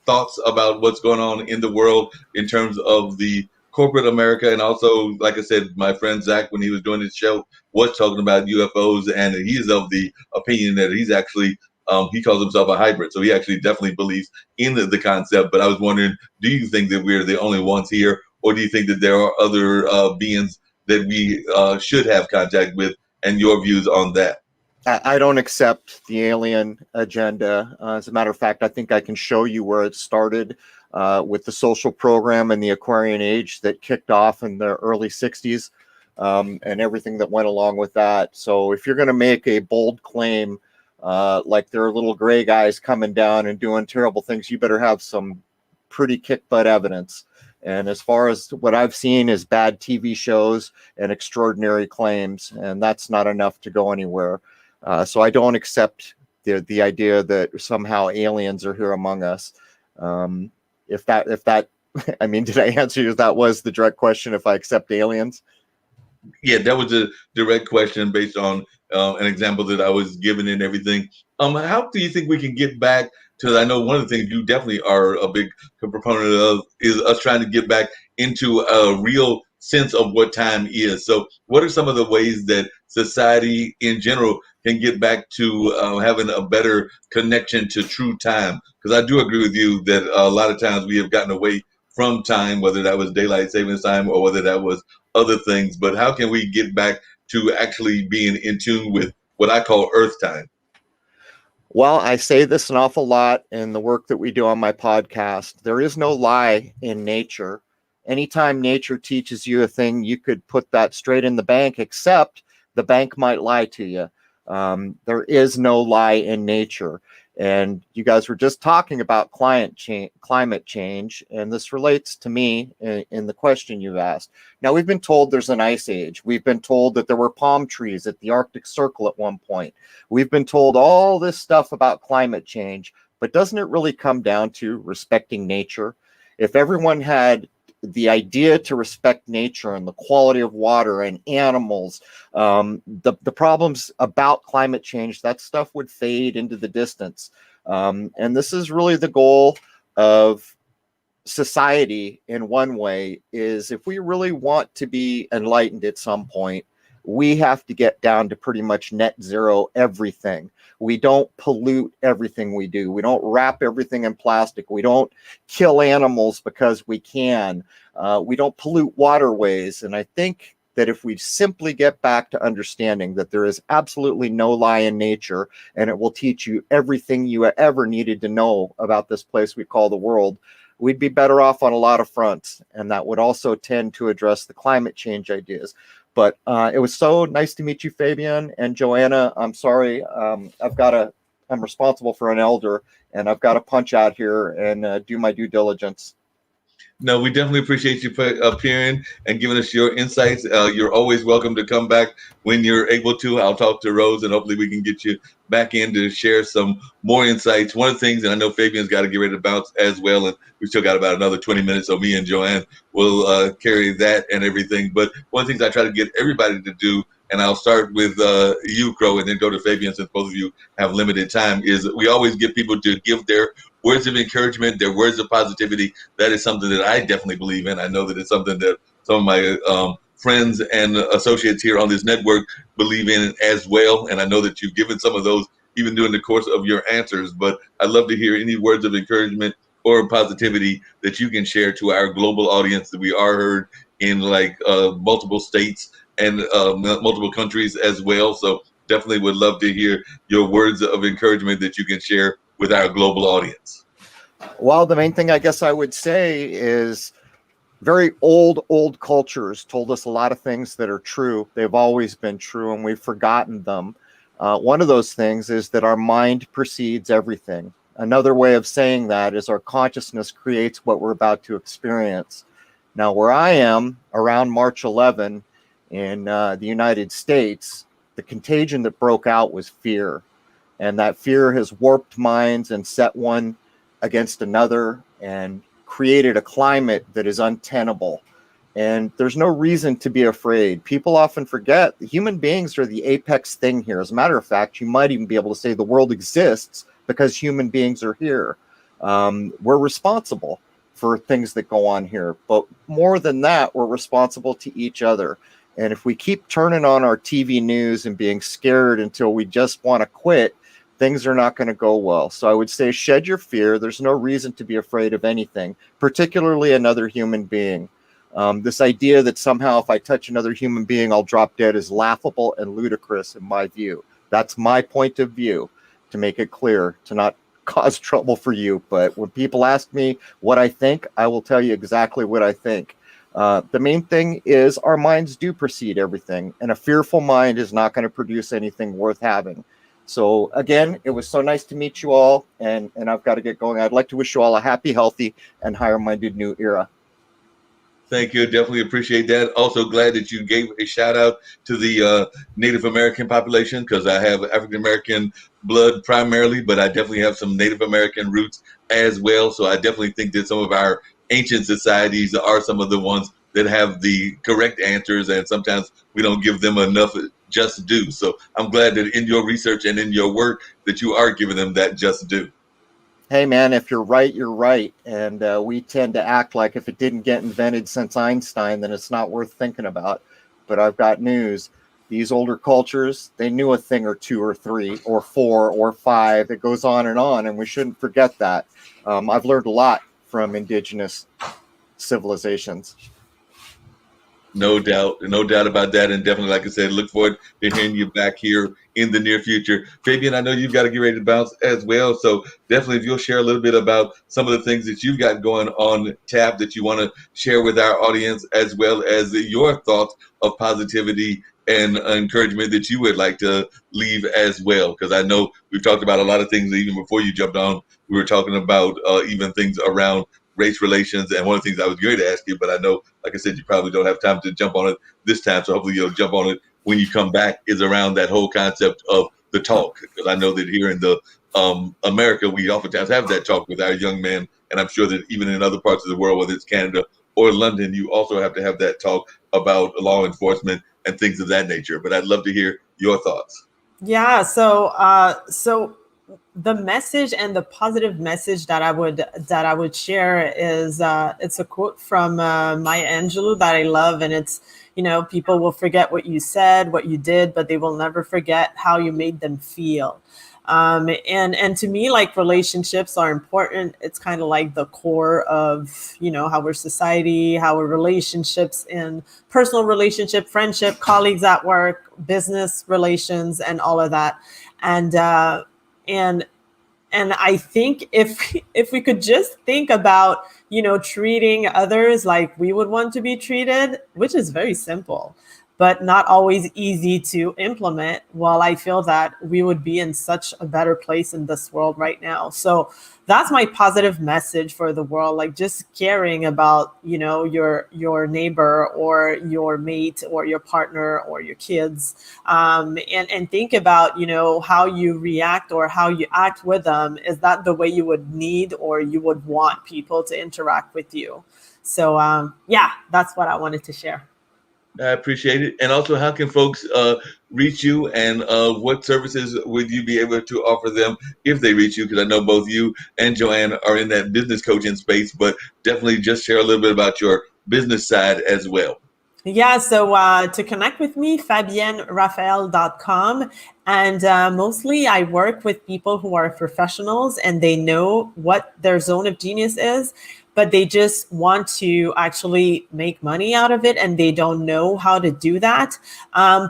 thoughts about what's going on in the world in terms of the corporate America. And also, like I said, my friend Zach, when he was doing his show, was talking about UFOs, and he is of the opinion that he's actually, he calls himself a hybrid. So he actually definitely believes in the concept. But I was wondering, do you think that we're the only ones here? Or do you think that there are other beings that we should have contact with, and your views on that? I don't accept the alien agenda. As a matter of fact, I think I can show you where it started with the social program and the Aquarian Age that kicked off in the early 60s, and everything that went along with that. So if you're going to make a bold claim, like there are little gray guys coming down and doing terrible things, you better have some pretty kick butt evidence. And as far as what I've seen is bad TV shows and extraordinary claims, and that's not enough to go anywhere. So I don't accept the idea that somehow aliens are here among us. If that, I mean, did I answer you? That was the direct question. If I accept aliens? Yeah, that was a direct question based on an example that I was given and everything. How do you think we can get back to? I know one of the things you definitely are a big proponent of is us trying to get back into a real sense of what time is. So what are some of the ways that society in general can get back to having a better connection to true time? Because I do agree with you that a lot of times we have gotten away from time, whether that was daylight savings time or whether that was other things. But how can we get back to actually being in tune with what I call earth time? Well, I say this an awful lot in the work that we do on my podcast. There is no lie in nature. Anytime nature teaches you a thing, you could put that straight in the bank, except the bank might lie to you. There is no lie in nature. And you guys were just talking about climate change, and this relates to me in the question you asked. Now, we've been told there's an ice age. We've been told that there were palm trees at the Arctic Circle at one point. We've been told all this stuff about climate change, but doesn't it really come down to respecting nature? If everyone had the idea to respect nature and the quality of water and animals, the problems about climate change, that stuff would fade into the distance. And this is really the goal of society in one way, is if we really want to be enlightened at some point, we have to get down to pretty much net zero everything. We don't pollute everything we do. We don't wrap everything in plastic. We don't kill animals because we can. We don't pollute waterways. And I think that if we simply get back to understanding that there is absolutely no lie in nature, and it will teach you everything you ever needed to know about this place we call the world, we'd be better off on a lot of fronts. And that would also tend to address the climate change ideas. But it was so nice to meet you, Fabian and Joanna. I'm sorry, I'm responsible for an elder, and I've got to punch out here and do my due diligence. No, we definitely appreciate you appearing and giving us your insights. You're always welcome to come back when you're able to. I'll talk to Rose, and hopefully we can get you back in to share some more insights. One of the things, and I know Fabian's got to get ready to bounce as well, and we still got about another 20 minutes, so me and Joanne will carry that and everything. But one of the things I try to get everybody to do, and I'll start with you, Crow, and then go to Fabian, since both of you have limited time, is we always get people to give their words of encouragement, their words of positivity. That is something that I definitely believe in. I know that it's something that some of my friends and associates here on this network believe in as well. And I know that you've given some of those even during the course of your answers. But I'd love to hear any words of encouragement or positivity that you can share to our global audience, that we are heard in multiple states and multiple countries as well. So definitely would love to hear your words of encouragement that you can share with our global audience. Well, the main thing I guess I would say is very old cultures told us a lot of things that are true. They've always been true, and we've forgotten them. One of those things is that our mind precedes everything. Another way of saying that is our consciousness creates what we're about to experience. Now, where I am around March 11 in the United States, the contagion that broke out was fear. And that fear has warped minds and set one against another and created a climate that is untenable. And there's no reason to be afraid. People often forget that human beings are the apex thing here. As a matter of fact, you might even be able to say the world exists because human beings are here. We're responsible for things that go on here. But more than that, we're responsible to each other. And if we keep turning on our TV news and being scared until we just want to quit, things are not going to go well. So I would say shed your fear. There's no reason to be afraid of anything, particularly another human being. This idea that somehow if I touch another human being, I'll drop dead is laughable and ludicrous in my view. That's my point of view, to make it clear, to not cause trouble for you. But when people ask me what I think, I will tell you exactly what I think. The main thing is our minds do precede everything, and a fearful mind is not going to produce anything worth having. So again, it was so nice to meet you all, and I've got to get going. I'd like to wish you all a happy, healthy, and higher-minded new era. Thank you. Definitely appreciate that. Also glad that you gave a shout out to the Native American population, because I have African American blood primarily, but I definitely have some Native American roots as well. So I definitely think that some of our ancient societies are some of the ones that have the correct answers, and sometimes we don't give them enough just due. So I'm glad that in your research and in your work that you are giving them that just due. hey man, if you're right, you're right. And we tend to act like if it didn't get invented since Einstein, then it's not worth thinking about. But I've got news. These older cultures, they knew a thing or two or three or four or five. It goes on, and we shouldn't forget that. I've learned a lot from indigenous civilizations. No doubt about that. And definitely, like I said, look forward to hearing you back here in the near future. Fabian, I know you've got to get ready to bounce as well. So definitely, if you'll share a little bit about some of the things that you've got going on tap that you want to share with our audience, as well as your thoughts of positivity and encouragement that you would like to leave as well. Because I know we've talked about a lot of things even before you jumped on. We were talking about even things around race relations. And one of the things I was going to ask you, but I know, like I said, you probably don't have time to jump on it this time. So hopefully you'll jump on it when you come back, is around that whole concept of the talk. Because I know that here in the America, we oftentimes have that talk with our young men. And I'm sure that even in other parts of the world, whether it's Canada or London, you also have to have that talk about law enforcement and things of that nature. But I'd love to hear your thoughts. Yeah. So the message and the positive message that I would share is it's a quote from Maya Angelou that I love, and it's, people will forget what you said, what you did, but they will never forget how you made them feel. And to me, like, relationships are important. It's kind of like the core of, our society, our relationships in personal relationship, friendship, colleagues at work, business relations, and all of that. And and I think if we could just think about, treating others like we would want to be treated, which is very simple, but not always easy to implement, well, I feel that we would be in such a better place in this world right now. So that's my positive message for the world, like just caring about, your neighbor or your mate or your partner or your kids, and think about, how you react or how you act with them. Is that the way you would need or you would want people to interact with you? So yeah, that's what I wanted to share. I appreciate it. And also, how can folks reach you, and what services would you be able to offer them if they reach you? Because I know both you and Joanne are in that business coaching space, but definitely just share a little bit about your business side as well. Yeah, so to connect with me, fabienraphael.com. And mostly I work with people who are professionals and they know what their zone of genius is, but they just want to actually make money out of it and they don't know how to do that.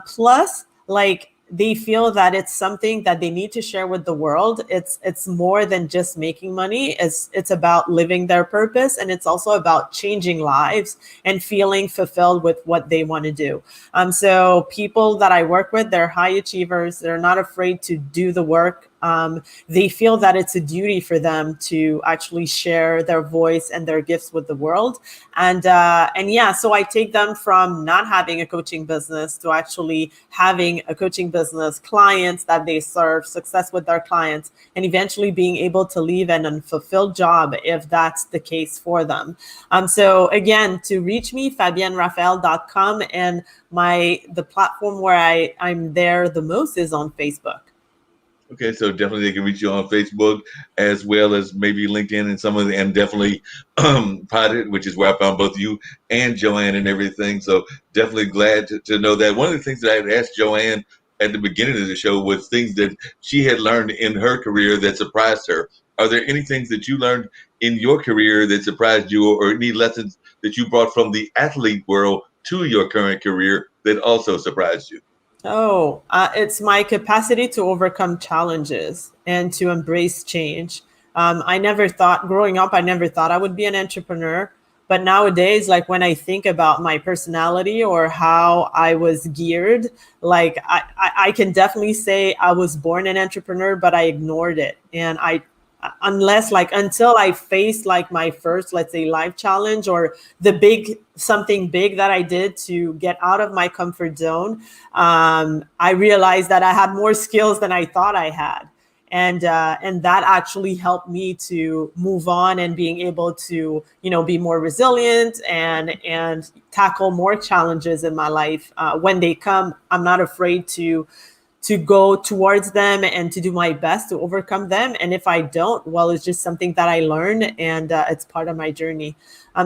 Plus, like, they feel that it's something that they need to share with the world. It's more than just making money. It's about living their purpose, and it's also about changing lives and feeling fulfilled with what they want to do. So people that I work with, they're high achievers. They're not afraid to do the work. They feel that it's a duty for them to actually share their voice and their gifts with the world. And yeah, so I take them from not having a coaching business to actually having a coaching business, clients that they serve, success with their clients, and eventually being able to leave an unfulfilled job if that's the case for them. So again, to reach me, fabienraphael.com, and the platform where I'm there the most is on Facebook. Okay, so definitely they can reach you on Facebook as well as maybe LinkedIn and some of the, and definitely Potted, which is where I found both you and Joanne and everything. So definitely glad to know that. One of the things that I had asked Joanne at the beginning of the show was things that she had learned in her career that surprised her. Are there any things that you learned in your career that surprised you, or any lessons that you brought from the athlete world to your current career that also surprised you? Oh, it's my capacity to overcome challenges and to embrace change. Growing up, I never thought I would be an entrepreneur. But nowadays, like, when I think about my personality or how I was geared, like, I can definitely say I was born an entrepreneur, but I ignored it. And until I faced, like, my first, let's say, life challenge or something big that I did to get out of my comfort zone, I realized that I had more skills than I thought I had. And that actually helped me to move on and being able to, be more resilient and tackle more challenges in my life. When they come, I'm not afraid to to go towards them and to do my best to overcome them. And if I don't, well, it's just something that I learned, and it's part of my journey.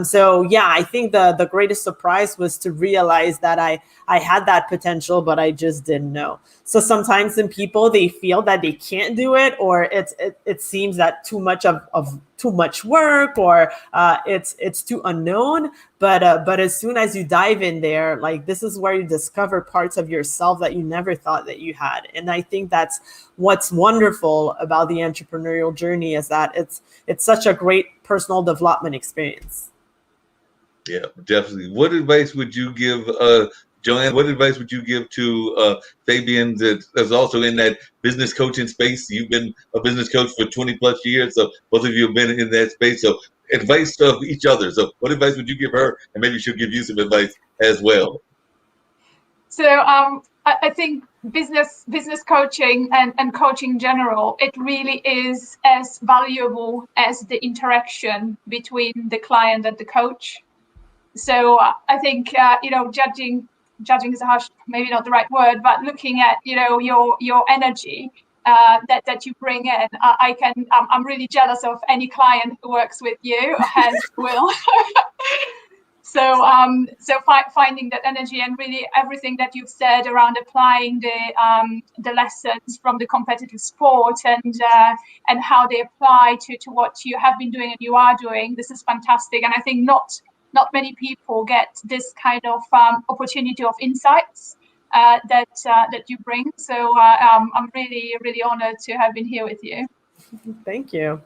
So yeah, I think the greatest surprise was to realize that I had that potential, but I just didn't know. So sometimes in people, they feel that they can't do it, or it seems that too much of too much work, or it's too unknown. But as soon as you dive in there, like, this is where you discover parts of yourself that you never thought that you had. And I think that's what's wonderful about the entrepreneurial journey, is that it's such a great personal development experience. Yeah, definitely. What advice would you give, Joanne? What advice would you give to Fabian, that is also in that business coaching space? You've been a business coach for 20 plus years, so both of you have been in that space. So advice of each other. So what advice would you give her? And maybe she'll give you some advice as well. So I think business coaching and coaching in general, it really is as valuable as the interaction between the client and the coach. So I think judging is a harsh, maybe not the right word, but looking at your energy that you bring in. I'm really jealous of any client who works with you, hence Will. So finding that energy, and really everything that you've said around applying the lessons from the competitive sport and how they apply to what you have been doing and you are doing. This is fantastic, and I think not many people get this kind of opportunity of insights that you bring. So I'm really honored to have been here with you. Thank you.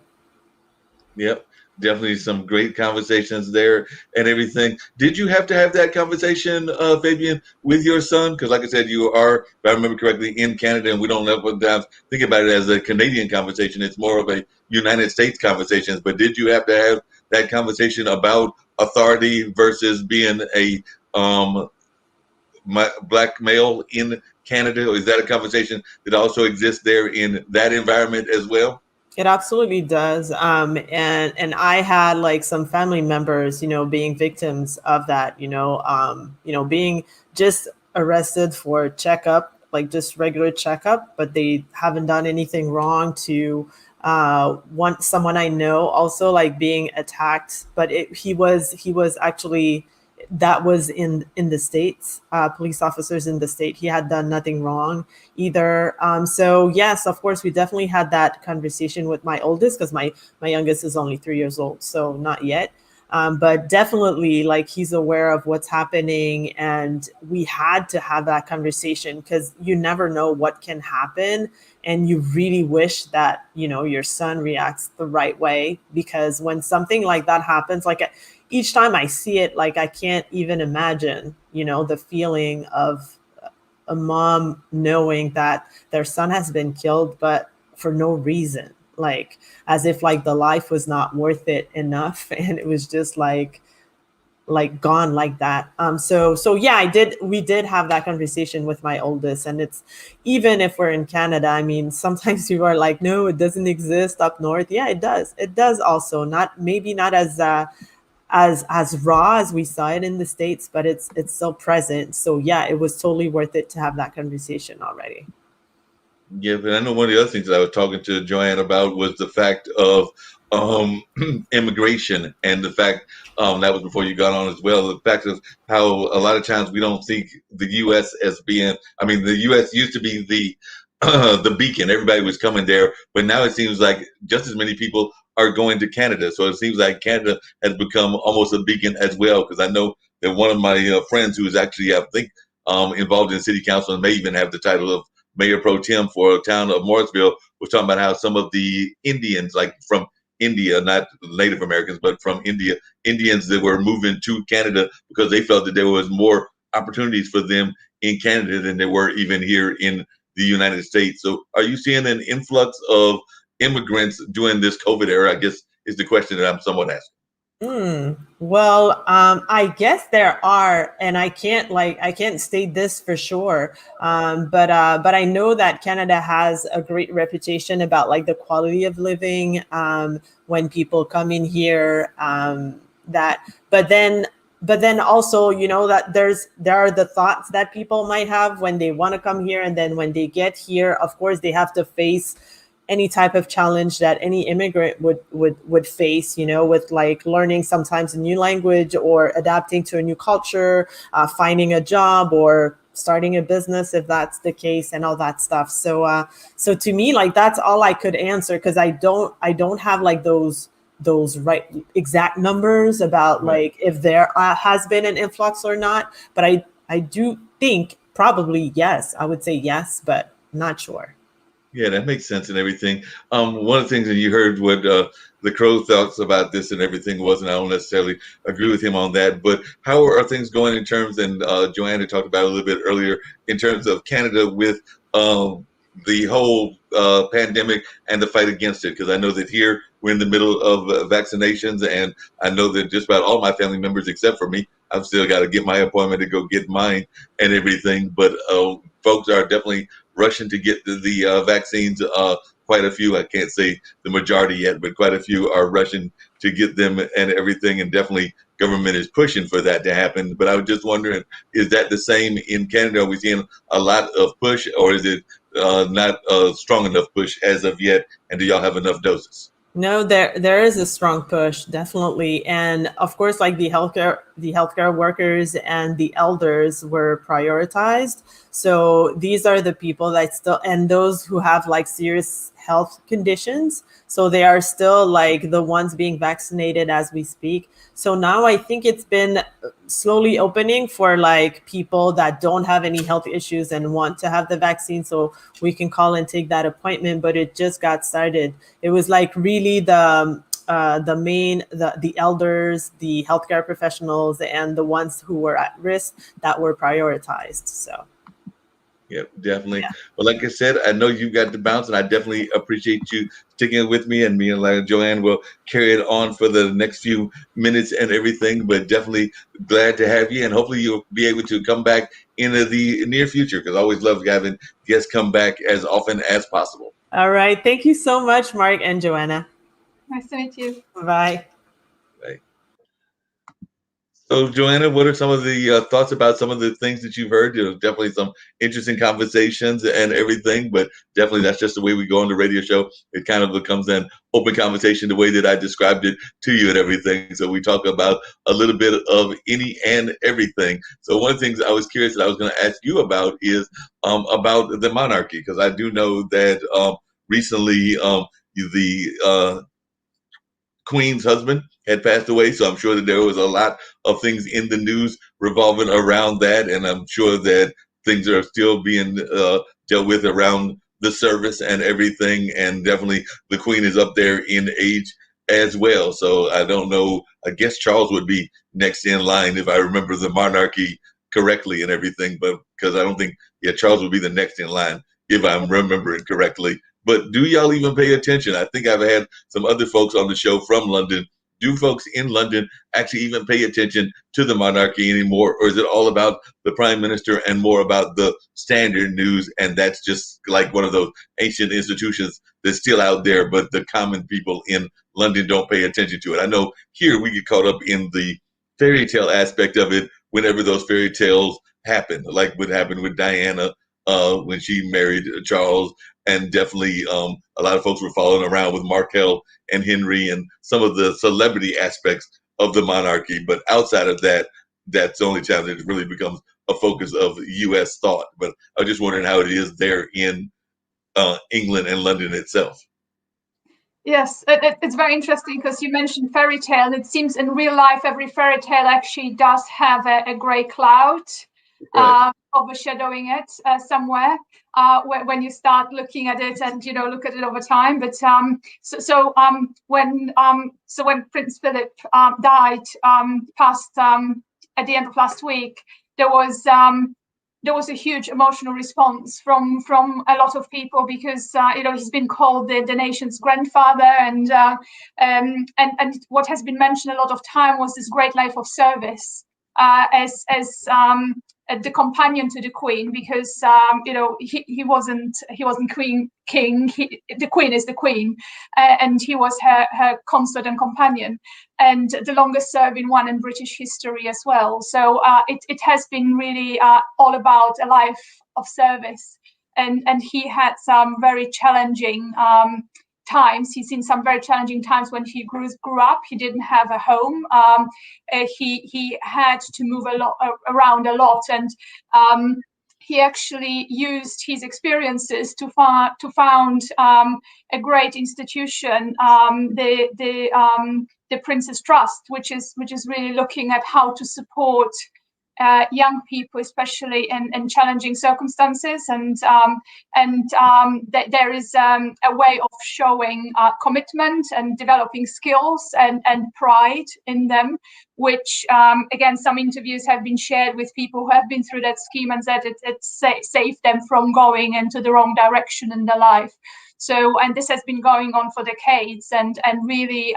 Yep, definitely some great conversations there and everything. Did you have to have that conversation, Fabian, with your son? Because like I said, you are, if I remember correctly, in Canada, and we don't ever think about it as a Canadian conversation. It's more of a United States conversation. But did you have to have that conversation about authority versus being a black male in Canada? Or is that a conversation that also exists there in that environment as well? It absolutely does. And I had like some family members, being victims of that, being just arrested for checkup, like just regular checkup, but they haven't done anything wrong. To someone I know also like being attacked, but he was actually, that was in the States, police officers in the state. He had done nothing wrong either. So yes, of course, we definitely had that conversation with my oldest, because my youngest is only 3 years old, so not yet. But definitely, like, he's aware of what's happening, and we had to have that conversation, because you never know what can happen, and you really wish that your son reacts the right way, because when something like that happens, like, each time I see it, like, I can't even imagine, the feeling of a mom knowing that their son has been killed, but for no reason, like, as if like the life was not worth it enough, and it was just like gone like that. So yeah, we did have that conversation with my oldest, and it's, even if we're in Canada, I mean, sometimes people are like, no, it doesn't exist up north. Yeah, it does also, maybe not as raw as we saw it in the States, but it's still present. So yeah, it was totally worth it to have that conversation already. Yeah, but I know one of the other things that I was talking to Joanne about was the fact of immigration, and the fact that was before you got on as well. The fact of how a lot of times we don't think the U.S. as being. I mean, the U.S. used to be the beacon. Everybody was coming there, but now it seems like just as many people are going to Canada. So it seems like Canada has become almost a beacon as well. Because I know that one of my friends who is actually, I think, involved in city council and may even have the title of Mayor Pro Tem for a town of Morrisville, was talking about how some of the Indians, like from India, not Native Americans, but from India, Indians that were moving to Canada because they felt that there was more opportunities for them in Canada than there were even here in the United States. So are you seeing an influx of immigrants during this COVID era, I guess, is the question that I'm somewhat asking? Well, I guess there are, and I can't state this for sure. But I know that Canada has a great reputation about like the quality of living when people come in here. But then but then also, you know, that there are the thoughts that people might have when they want to come here, and then when they get here, of course, they have to face any type of challenge that any immigrant would face, you know, with like learning sometimes a new language or adapting to a new culture, finding a job or starting a business if that's the case, and all that stuff. So to me, like, that's all I could answer, because I don't have like those right exact numbers about Right. like if there has been an influx or not. But I do think probably yes. I would say yes, but not sure. Yeah, that makes sense and everything. One of the things, and you heard what the Crow thoughts about this and everything was, and I don't necessarily agree with him on that. But how are things going in terms, and Joanna talked about it a little bit earlier, in terms of Canada with the whole pandemic and the fight against it? Because I know that here we're in the middle of vaccinations, and I know that just about all my family members, except for me, I've still got to get my appointment to go get mine and everything. But folks are definitely rushing to get the vaccines. Quite a few, I can't say the majority yet, but quite a few are rushing to get them and everything. And definitely government is pushing for that to happen. But I was just wondering, is that the same in Canada? Are we seeing a lot of push, or is it not a strong enough push as of yet? And do y'all have enough doses? No, there is a strong push, definitely. And of course, like the healthcare workers and the elders were prioritized. So these are the people that still, and those who have like serious health conditions. So they are still like the ones being vaccinated as we speak. So now I think it's been slowly opening for like people that don't have any health issues and want to have the vaccine. So we can call and take that appointment, but it just got started. It was like really the elders, the healthcare professionals, and the ones who were at risk that were prioritized. So Yeah, definitely. yeah. But like I said, I know you got to bounce, and I definitely appreciate you sticking with me. And me and like Joanne will carry it on for the next few minutes and everything. But definitely glad to have you, and hopefully you'll be able to come back in the near future, because I always love having guests come back as often as possible. All right. Thank you so much, Mark and Joanna. Nice to meet you. Bye. Right. So, Joanna, what are some of the thoughts about some of the things that you've heard? Definitely some interesting conversations and everything, but definitely that's just the way we go on the radio show. It kind of becomes an open conversation the way that I described it to you and everything. So we talk about a little bit of any and everything. So one of the things I was curious that I was going to ask you about is about the monarchy, because I do know that recently the Queen's husband had passed away, so I'm sure that there was a lot of things in the news revolving around that, and I'm sure that things are still being dealt with around the service and everything, and definitely the Queen is up there in age as well. So I don't know. I guess Charles would be next in line if I remember the monarchy correctly and everything, but because I don't think, yeah, Charles would be the next in line if I'm remembering correctly. But do y'all even pay attention? I think I've had some other folks on the show from London. Do folks in London actually even pay attention to the monarchy anymore? Or is it all about the prime minister and more about the standard news? And that's just like one of those ancient institutions that's still out there, but the common people in London don't pay attention to it. I know here we get caught up in the fairy tale aspect of it whenever those fairy tales happen, like what happened with Diana when she married Charles, and definitely a lot of folks were following around with Markel and Henry and some of the celebrity aspects of the monarchy. But outside of that, that's the only time that it really becomes a focus of U.S. thought. But I was just wondering how it is there in England and London itself. Yes, it's very interesting because you mentioned fairy tale. It seems in real life, every fairy tale actually does have a gray cloud Right. overshadowing it somewhere when you start looking at it and look at it over time. But when Prince Philip died, past at the end of last week, there was a huge emotional response from a lot of people because he's been called the nation's grandfather, and what has been mentioned a lot of time was this great life of service as the companion to the Queen, because he wasn't king. The Queen is the Queen, and he was her consort and companion, and the longest serving one in British history as well. So it has been really all about a life of service, and he had some very challenging times. He's seen some very challenging times when he grew up. He didn't have a home. He had to move around a lot, and he actually used his experiences to found a great institution, the Prince's Trust, which is really looking at how to support young people, especially in challenging circumstances, and there is a way of showing commitment and developing skills and pride in them, which again, some interviews have been shared with people who have been through that scheme and said it saved them from going into the wrong direction in their life. So, and this has been going on for decades, and really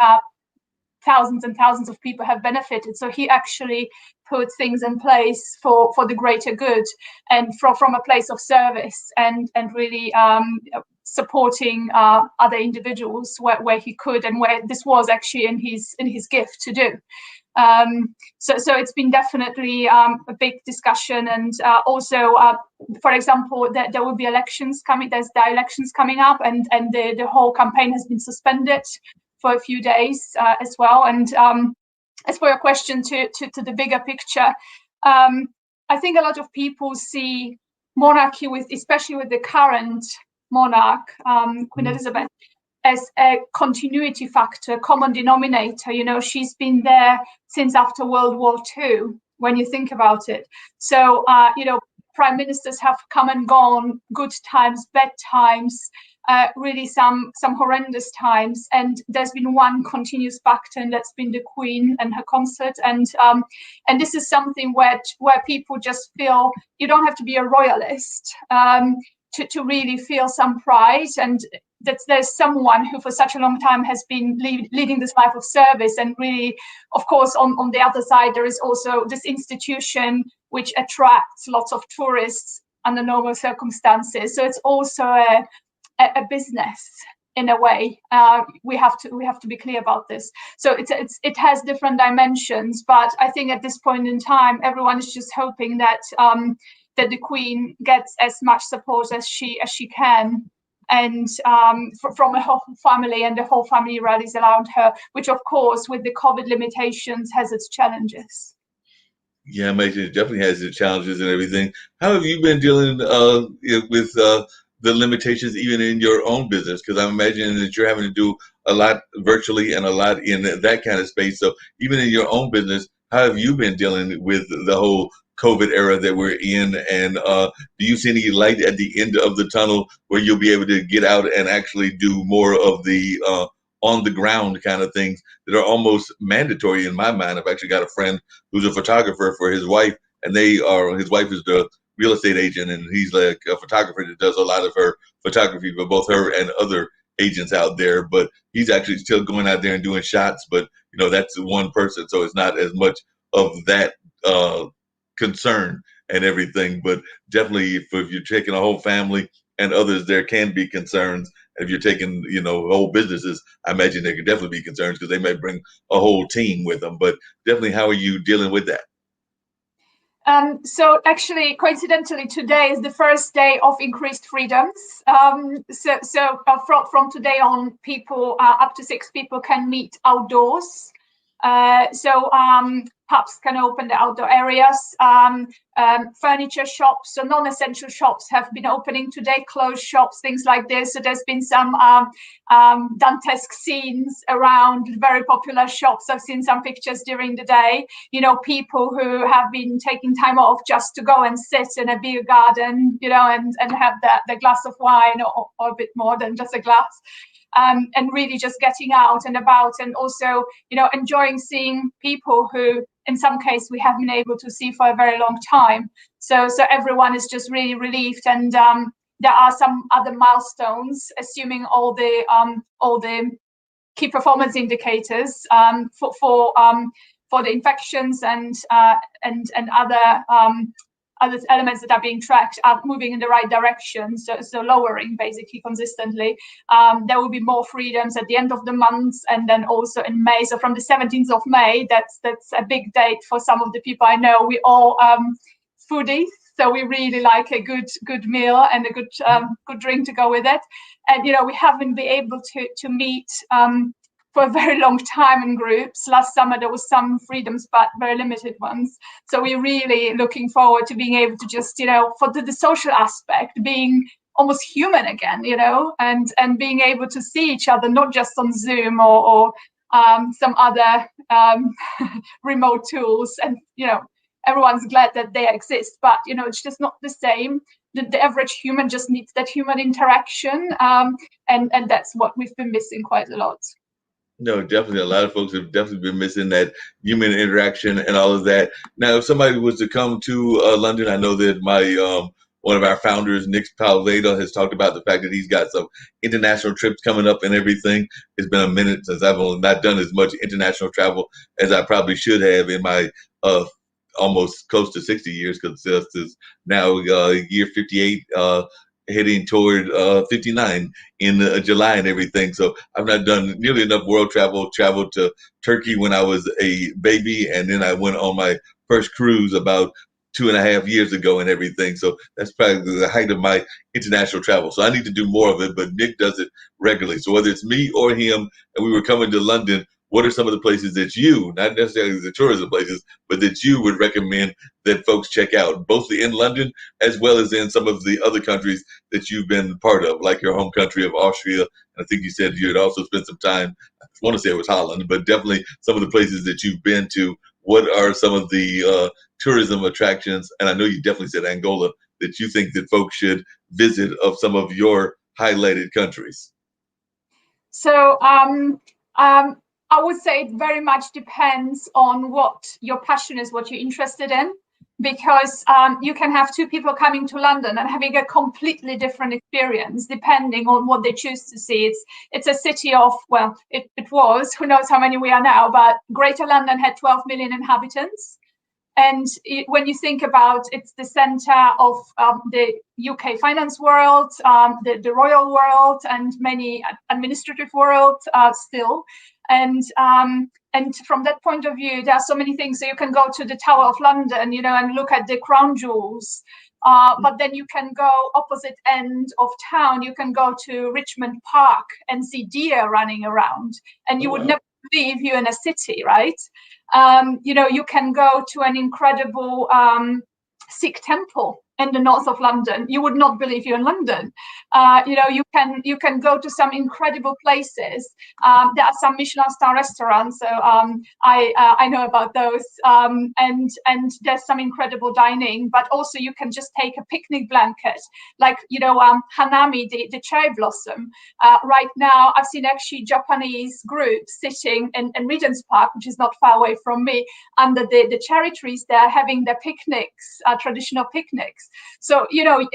thousands and thousands of people have benefited. So he actually put things in place for the greater good, and from a place of service, and really supporting other individuals where he could, and where this was actually in his gift to do. So it's been definitely a big discussion, and also, for example, there will be elections coming. There's the elections coming up, and the whole campaign has been suspended for a few days as well. And as for your question to the bigger picture, I think a lot of people see monarchy, especially with the current monarch, Queen Elizabeth, as a continuity factor, common denominator. She's been there since after World War II, when you think about it. So, prime ministers have come and gone, good times, bad times, really some horrendous times, and there's been one continuous factor, and that's been the Queen and her consort. And this is something where people just feel you don't have to be a royalist to really feel some pride, and that there's someone who for such a long time has been leading this life of service. And really, of course, on the other side, there is also this institution which attracts lots of tourists under normal circumstances. So it's also a business in a way. We have to be clear about this. So it has different dimensions, but I think at this point in time, everyone is just hoping that that the Queen gets as much support as she can, and from a whole family, and the whole family rallies around her, which of course with the COVID limitations has its challenges. Yeah, it definitely has its challenges and everything. How have you been dealing with the limitations even in your own business? Because I'm imagining that you're having to do a lot virtually and a lot in that kind of space. So even in your own business, how have you been dealing with the whole COVID era that we're in? And do you see any light at the end of the tunnel where you'll be able to get out and actually do more of the on the ground kind of things that are almost mandatory in my mind? I've actually got a friend who's a photographer for his wife, and his wife is the real estate agent, and he's like a photographer that does a lot of her photography for both her and other agents out there. But he's actually still going out there and doing shots, but that's one person, so it's not as much of that concern and everything. But definitely, if you're taking a whole family and others, there can be concerns. If you're taking whole businesses, I imagine there could definitely be concerns, because they may bring a whole team with them. But definitely, how are you dealing with that? So actually, coincidentally, today is the first day of increased freedoms. So from today on, people up to 6 people can meet outdoors. So pubs can open the outdoor areas. Furniture shops, so non-essential shops, have been opening today. Clothes shops, things like this. So there's been some Dantesque scenes around very popular shops. I've seen some pictures during the day. People who have been taking time off just to go and sit in a beer garden, and have the glass of wine, or a bit more than just a glass. And really just getting out and about, and also, enjoying seeing people who, in some case, we haven't been able to see for a very long time. So everyone is just really relieved, and there are some other milestones, assuming all the key performance indicators for the infections and other other elements that are being tracked are moving in the right direction, so lowering basically consistently. There will be more freedoms at the end of the month, and then also in May. So from the 17th of May, that's a big date for some of the people I know. We all foodies, so we really like a good meal and a good drink to go with it. And we haven't been able to meet for a very long time in groups. Last summer there was some freedoms, but very limited ones. So we're really looking forward to being able to just, for the social aspect, being almost human again, and being able to see each other, not just on Zoom or some other remote tools. And, everyone's glad that they exist, but, it's just not the same. The average human just needs that human interaction. And that's what we've been missing quite a lot. No, definitely. A lot of folks have definitely been missing that human interaction and all of that. Now, if somebody was to come to London, I know that my one of our founders, Nick Palveda, has talked about the fact that he's got some international trips coming up and everything. It's been a minute since I've not done as much international travel as I probably should have in my almost close to 60 years, because this is now year 58. Heading toward 59 in July and everything. So I've not done nearly enough world travel. Traveled to Turkey when I was a baby, and then I went on my first cruise about 2.5 years ago and everything. So that's probably the height of my international travel. So I need to do more of it, but Nick does it regularly. So whether it's me or him, and we were coming to London, what are some of the places that you, not necessarily the tourism places, but that you would recommend that folks check out, both in London as well as in some of the other countries that you've been part of, like your home country of Austria? And I think you said you had also spent some time, I want to say it was Holland, but definitely some of the places that you've been to. What are some of the tourism attractions? And I know you definitely said Angola, that you think that folks should visit of some of your highlighted countries. So I would say it very much depends on what your passion is, what you're interested in, because you can have two people coming to London and having a completely different experience depending on what they choose to see. It's a city of, well, it was, who knows how many we are now, but Greater London had 12 million inhabitants. And when you think about, it's the center of the UK finance world, the royal world, and many administrative world still. And from that point of view, there are so many things. So you can go to the Tower of London, and look at the crown jewels. But then you can go opposite end of town. You can go to Richmond Park and see deer running around, and you would never believe you're in a city, right? You can go to an incredible Sikh temple in the north of London. You would not believe you're in London. You can go to some incredible places. There are some Michelin star restaurants, so I know about those. And there's some incredible dining, but also you can just take a picnic blanket, like hanami, the cherry blossom. Right now, I've seen actually Japanese groups sitting in Regent's Park, which is not far away from me, under the cherry trees there, having their picnics, traditional picnics. So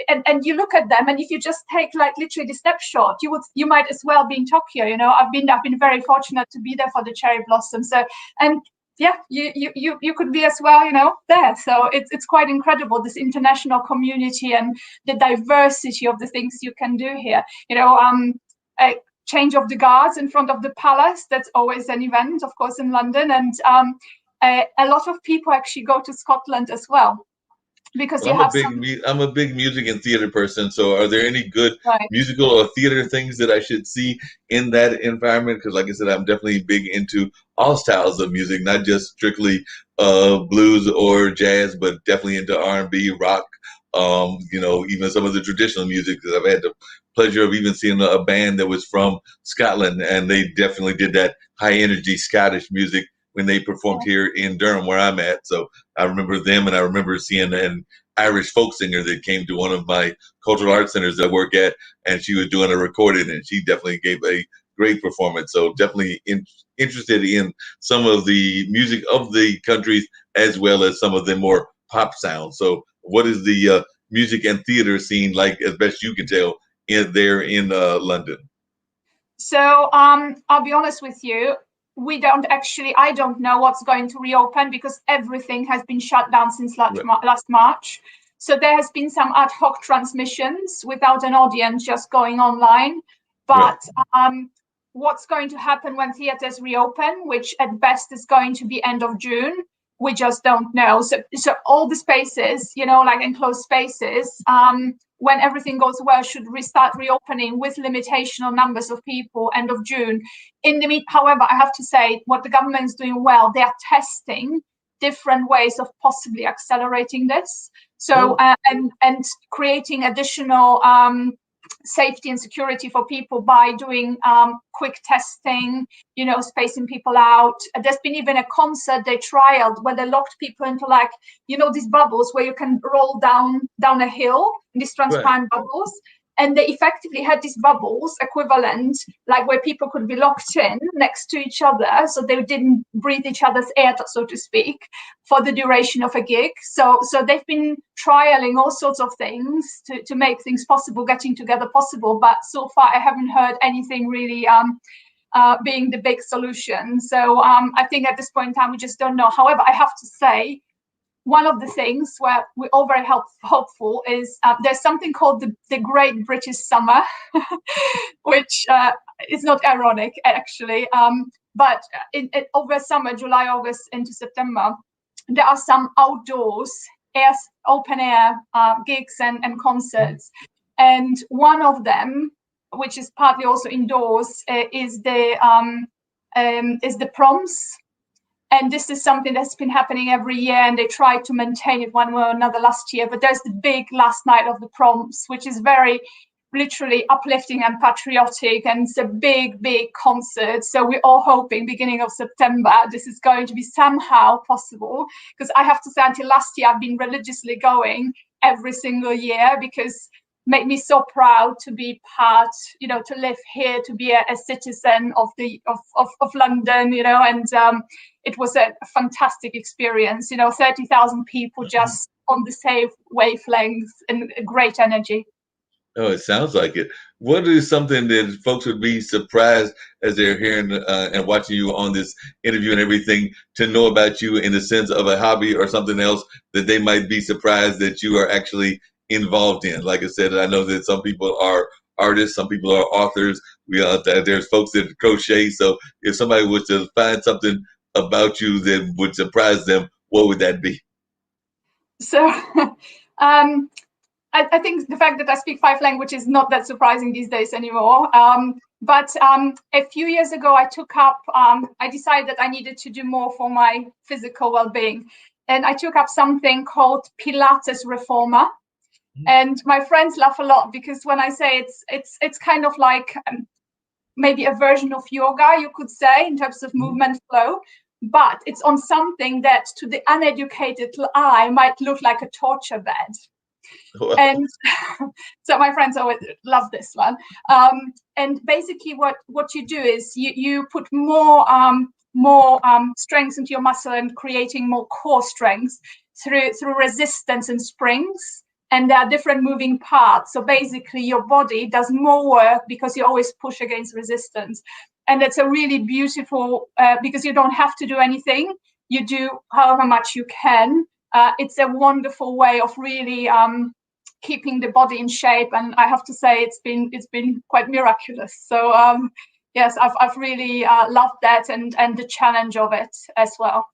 and you look at them, and if you just take like literally the snapshot, you might as well be in Tokyo. I've been very fortunate to be there for the cherry blossom. So, and yeah, you could be as well, there. So it's quite incredible, this international community and the diversity of the things you can do here. A change of the guards in front of the palace, that's always an event, of course, in London. And a lot of people actually go to Scotland as well. Because I'm a big music and theater person. So are there any good musical or theater things that I should see in that environment? Because like I said, I'm definitely big into all styles of music, not just strictly blues or jazz, but definitely into R&B, rock, even some of the traditional music. Because I've had the pleasure of even seeing a band that was from Scotland, and they definitely did that high energy Scottish music when they performed here in Durham, where I'm at. So I remember them, and I remember seeing an Irish folk singer that came to one of my cultural arts centers that I work at, and she was doing a recording, and she definitely gave a great performance. So definitely interested in some of the music of the countries as well as some of the more pop sounds. So what is the music and theater scene like, as best you can tell, in London? So I'll be honest with you. I don't know what's going to reopen because everything has been shut down since last March. So there has been some ad hoc transmissions without an audience, just going online. But what's going to happen when theaters reopen, which at best is going to be end of June, we just don't know. So all the spaces, like enclosed spaces, when everything goes well, should restart reopening with limitational numbers of people end of June. However, I have to say what the government is doing well, they are testing different ways of possibly accelerating this. So and creating additional safety and security for people by doing quick testing, spacing people out. There's been even a concert they trialed where they locked people into these bubbles where you can roll down a hill, these transparent bubbles. And they effectively had these bubbles equivalent, like where people could be locked in next to each other, so they didn't breathe each other's air, so to speak, for the duration of a gig. So they've been trialing all sorts of things to make things possible, getting together possible. But so far, I haven't heard anything really being the big solution. So I think at this point in time, we just don't know. However, I have to say, one of the things where we're all very hopeful is there's something called the Great British Summer, which is not ironic, actually. But over summer, July, August into September, there are some outdoors, open air gigs and concerts. And one of them, which is partly also indoors, is the proms. And this is something that's been happening every year, and they tried to maintain it one way or another last year. But there's the big last night of the proms, which is very literally uplifting and patriotic, and it's a big, big concert. So we're all hoping beginning of September, this is going to be somehow possible. Because I have to say, until last year, I've been religiously going every single year, because made me so proud to be part, to live here, to be a citizen of London, and it was a fantastic experience, 30,000 people just on the same wavelength and great energy. Oh, it sounds like it. What is something that folks would be surprised as they're hearing and watching you on this interview and everything to know about you in the sense of a hobby or something else that they might be surprised that you are actually involved in? Like I said, I know that some people are artists, some people are authors. There's folks that crochet. So if somebody was to find something about you that would surprise them, what would that be? So I think the fact that I speak 5 languages is not that surprising these days anymore. But a few years ago, I decided that I needed to do more for my physical well-being. And I took up something called Pilates Reformer. And my friends laugh a lot, because when I say it's kind of like maybe a version of yoga, you could say, in terms of movement flow, but it's on something that to the uneducated eye might look like a torture bed. Wow. And so my friends always love this one. And basically what you do is you put more strength into your muscle and creating more core strength through resistance and springs. And there are different moving parts. So basically your body does more work because you always push against resistance. And it's a really beautiful, because you don't have to do anything. You do however much you can. It's a wonderful way of really keeping the body in shape. And I have to say, it's been quite miraculous. So yes, I've really loved that and the challenge of it as well.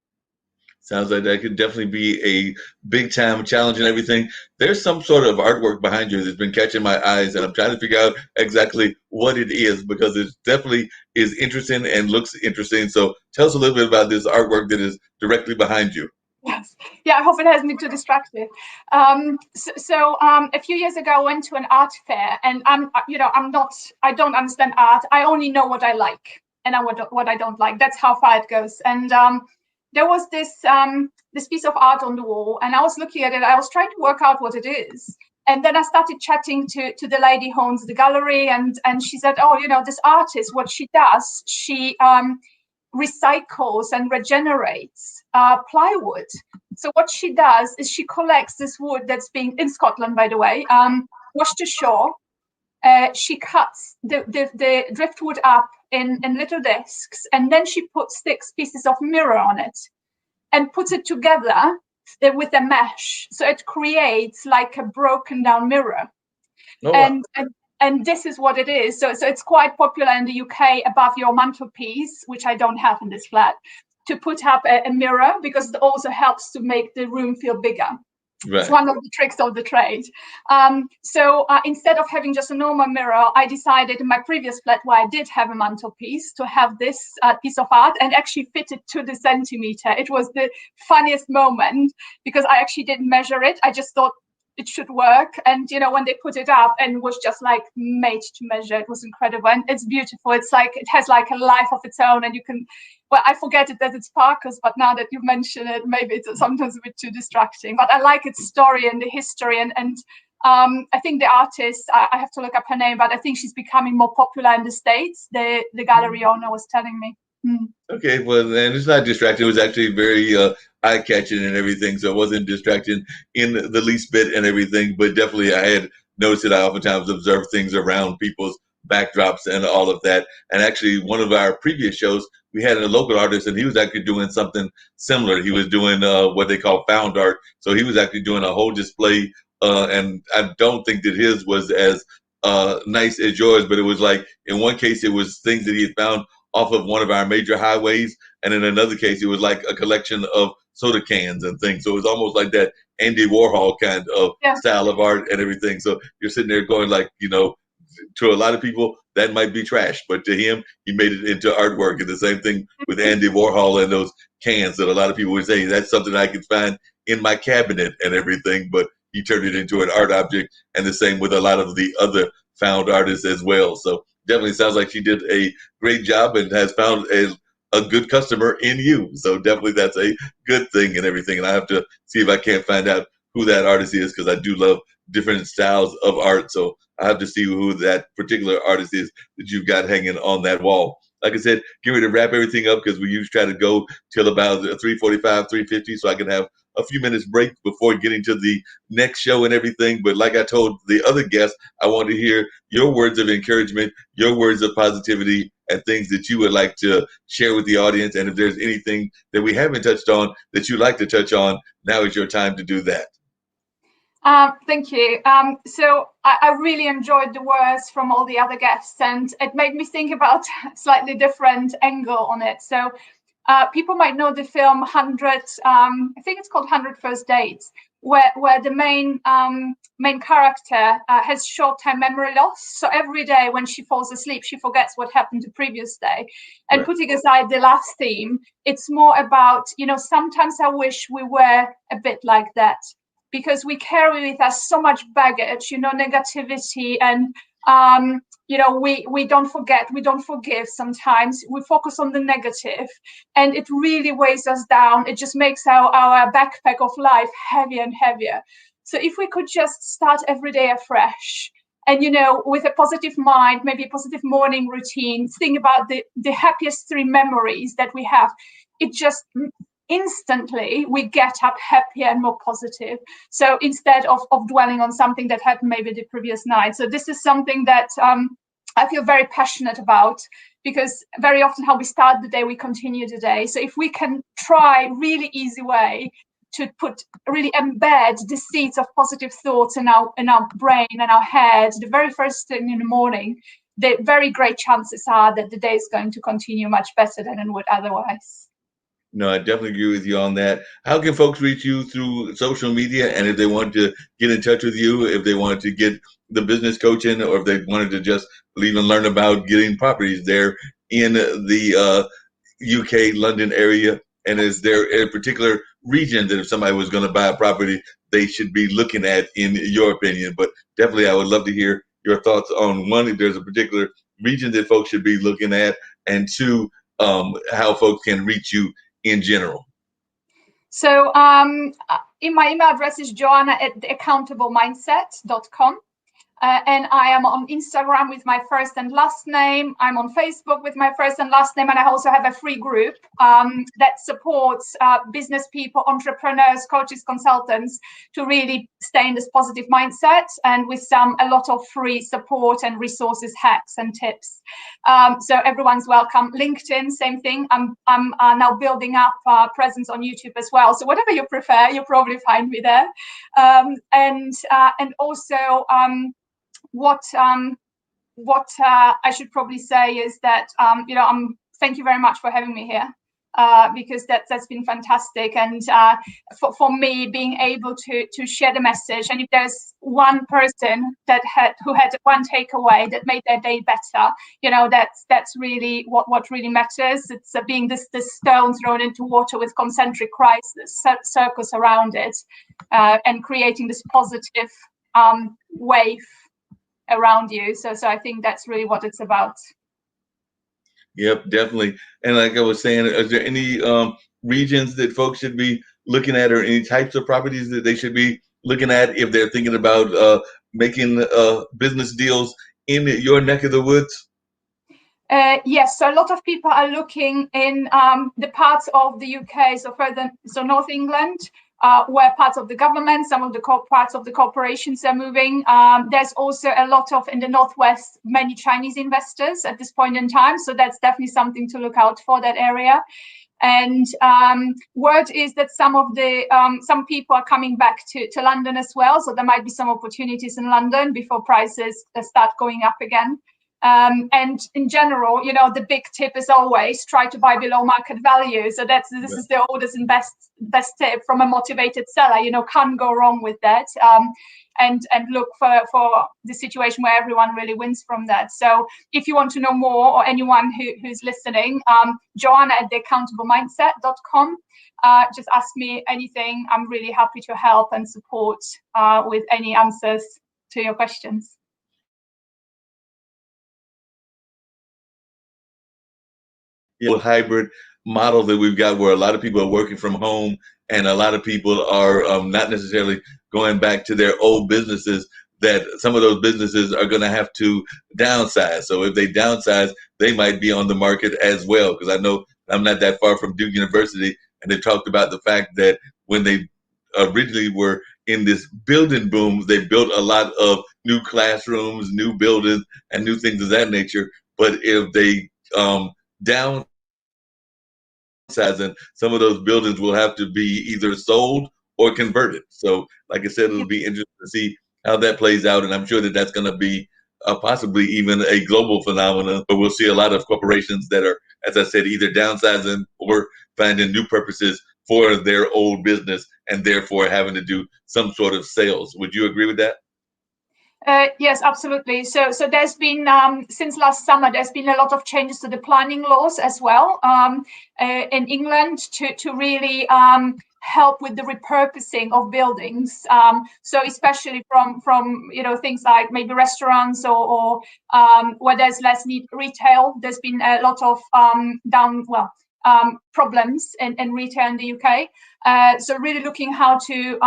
Sounds like that could definitely be a big time challenge and everything. There's some sort of artwork behind you that's been catching my eyes, and I'm trying to figure out exactly what it is, because it definitely is interesting and looks interesting. So tell us a little bit about this artwork that is directly behind you. Yes. Yeah, I hope it hasn't been too distracted. So a few years ago, I went to an art fair, and I don't understand art. I only know what I like and what I don't like. That's how far it goes. And there was this piece of art on the wall, and I was looking at it. I was trying to work out what it is. And then I started chatting to the lady who owns the gallery, and she said, oh, this artist, what she does, she recycles and regenerates plywood. So what she does is she collects this wood that's being, in Scotland, by the way, washed ashore. She cuts the driftwood up in little discs, and then she sticks pieces of mirror on it and puts it together with a mesh. So it creates like a broken down mirror. Oh, wow. And this is what it is. So it's quite popular in the UK above your mantelpiece, which I don't have in this flat, to put up a mirror, because it also helps to make the room feel bigger. Right. It's one of the tricks of the trade. So instead of having just a normal mirror, I decided in my previous flat, where I did have a mantelpiece, to have this piece of art and actually fit it to the centimeter. It was the funniest moment, because I actually didn't measure it. I just thought it should work. And, you know, when they put it up, and it was just like made to measure, it was incredible. And it's beautiful. It's like, it has like a life of its own, and you can, well, I forget it that it's sparkles, but now that you mention it, maybe it's sometimes a bit too distracting. But I like its story and the history. And I think the artist, I have to look up her name, but I think she's becoming more popular in the States, the gallery owner was telling me. Okay, well, and it's not distracting. It was actually very eye-catching and everything, so it wasn't distracting in the least bit and everything. But definitely, I had noticed that I oftentimes observe things around people's backdrops and all of that. And actually, one of our previous shows, we had a local artist, and he was actually doing something similar. He was doing what they call found art. So he was actually doing a whole display, and I don't think that his was as nice as yours, but it was like, in one case, it was things that he had found off of one of our major highways, and in another case, it was like a collection of soda cans and things. So it was almost like that Andy Warhol kind of style of art and everything. So you're sitting there going like, you know, to a lot of people, that might be trash, but to him, he made it into artwork. And the same thing with Andy Warhol and those cans that a lot of people would say, that's something I could find in my cabinet and everything, but he turned it into an art object. And the same with a lot of the other found artists as well. So definitely sounds like she did a great job and has found a good customer in you. So definitely that's a good thing and everything. And I have to see if I can't find out who that artist is, because I do love different styles of art. So I have to see who that particular artist is that you've got hanging on that wall. Like I said, get ready to wrap everything up, because we usually try to go till about 3:45, 3:50, so I can have a few minutes break before getting to the next show and everything. But like I told the other guests, I want to hear your words of encouragement, your words of positivity, and things that you would like to share with the audience. And if there's anything that we haven't touched on that you'd like to touch on, now is your time to do that. Thank you. So I really enjoyed the words from all the other guests, and it made me think about a slightly different angle on it. So people might know the film 100, I think it's called 100 First Dates, where the main character has short-term memory loss. So every day when she falls asleep, she forgets what happened the previous day. And right. Putting aside the last theme, it's more about, you know, sometimes I wish we were a bit like that, because we carry with us so much baggage, you know, negativity, and you know, we don't forget, we don't forgive sometimes. We focus on the negative, and it really weighs us down. It just makes our backpack of life heavier and heavier. So if we could just start every day afresh, and, you know, with a positive mind, maybe a positive morning routine, think about the happiest 3 memories that we have. It just instantly we get up happier and more positive. So instead of dwelling on something that happened maybe the previous night. So this is something that I feel very passionate about, because very often how we start the day, we continue the day. So if we can try really easy way to really embed the seeds of positive thoughts in our brain and our head the very first thing in the morning, the very great chances are that the day is going to continue much better than it would otherwise. No, I definitely agree with you on that. How can folks reach you through social media? And if they want to get in touch with you, if they wanted to get the business coaching, or if they wanted to just even learn about getting properties there in the UK, London area, and is there a particular region that if somebody was going to buy a property, they should be looking at, in your opinion? But definitely, I would love to hear your thoughts on, one, if there's a particular region that folks should be looking at, and two, how folks can reach you in general. So in my email address is joanna@theaccountablemindset.com. And I am on Instagram with my first and last name. I'm on Facebook with my first and last name. And I also have a free group that supports business people, entrepreneurs, coaches, consultants to really stay in this positive mindset, and with a lot of free support and resources, hacks and tips. So everyone's welcome. LinkedIn, same thing. I'm now building up presence on YouTube as well. So whatever you prefer, you'll probably find me there. And also, what I should probably say is that thank you very much for having me here, because that's been fantastic, and for me, being able to share the message, and if there's one person who had one takeaway that made their day better, that's really what really matters. It's being this stone thrown into water with concentric circles around it, and creating this positive wave around you. So I think that's really what it's about. Yep, definitely. And like I was saying, is there any regions that folks should be looking at, or any types of properties that they should be looking at if they're thinking about making business deals in your neck of the woods? Yes, so a lot of people are looking in the parts of the UK, so North England, where parts of the government, some of the parts of the corporations are moving. There's also a lot of, in the Northwest, many Chinese investors at this point in time. So that's definitely something to look out for, that area. And word is that some people are coming back to London as well. So there might be some opportunities in London before prices start going up again. And in general, the big tip is always try to buy below market value. So this is the oldest and best tip from a motivated seller. Can't go wrong with that. And look for the situation where everyone really wins from that. So if you want to know more, or anyone who's listening, Joanna at theaccountable-mindset.com. Just ask me anything. I'm really happy to help and support with any answers to your questions. Hybrid model that we've got, where a lot of people are working from home and a lot of people are not necessarily going back to their old businesses, that some of those businesses are going to have to downsize. So if they downsize, they might be on the market as well. Because I know I'm not that far from Duke University, and they talked about the fact that when they originally were in this building boom, they built a lot of new classrooms, new buildings, and new things of that nature. But if they downsizing, some of those buildings will have to be either sold or converted. So, like I said, it'll be interesting to see how that plays out, and I'm sure that that's going to be possibly even a global phenomenon. But we'll see a lot of corporations that are, as I said, either downsizing or finding new purposes for their old business, and therefore having to do some sort of sales. Would you agree with that? Yes, absolutely. So there's been, since last summer, there's been a lot of changes to the planning laws as well in England to really help with the repurposing of buildings. So especially from things like maybe restaurants or where there's less need retail, there's been a lot of problems in retail in the UK. So really looking how to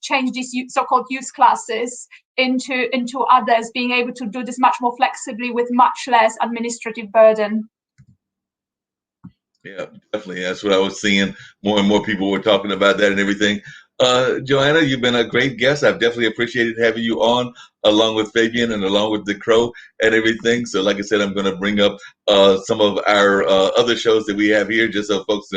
change these so-called use classes into others, being able to do this much more flexibly with much less administrative burden. Yeah, definitely. That's what I was seeing. More and more people were talking about that and everything. Joanna, you've been a great guest. I've definitely appreciated having you on, along with Fabian and along with the Crow and everything. So like I said, I'm going to bring up some of our other shows that we have here, just so folks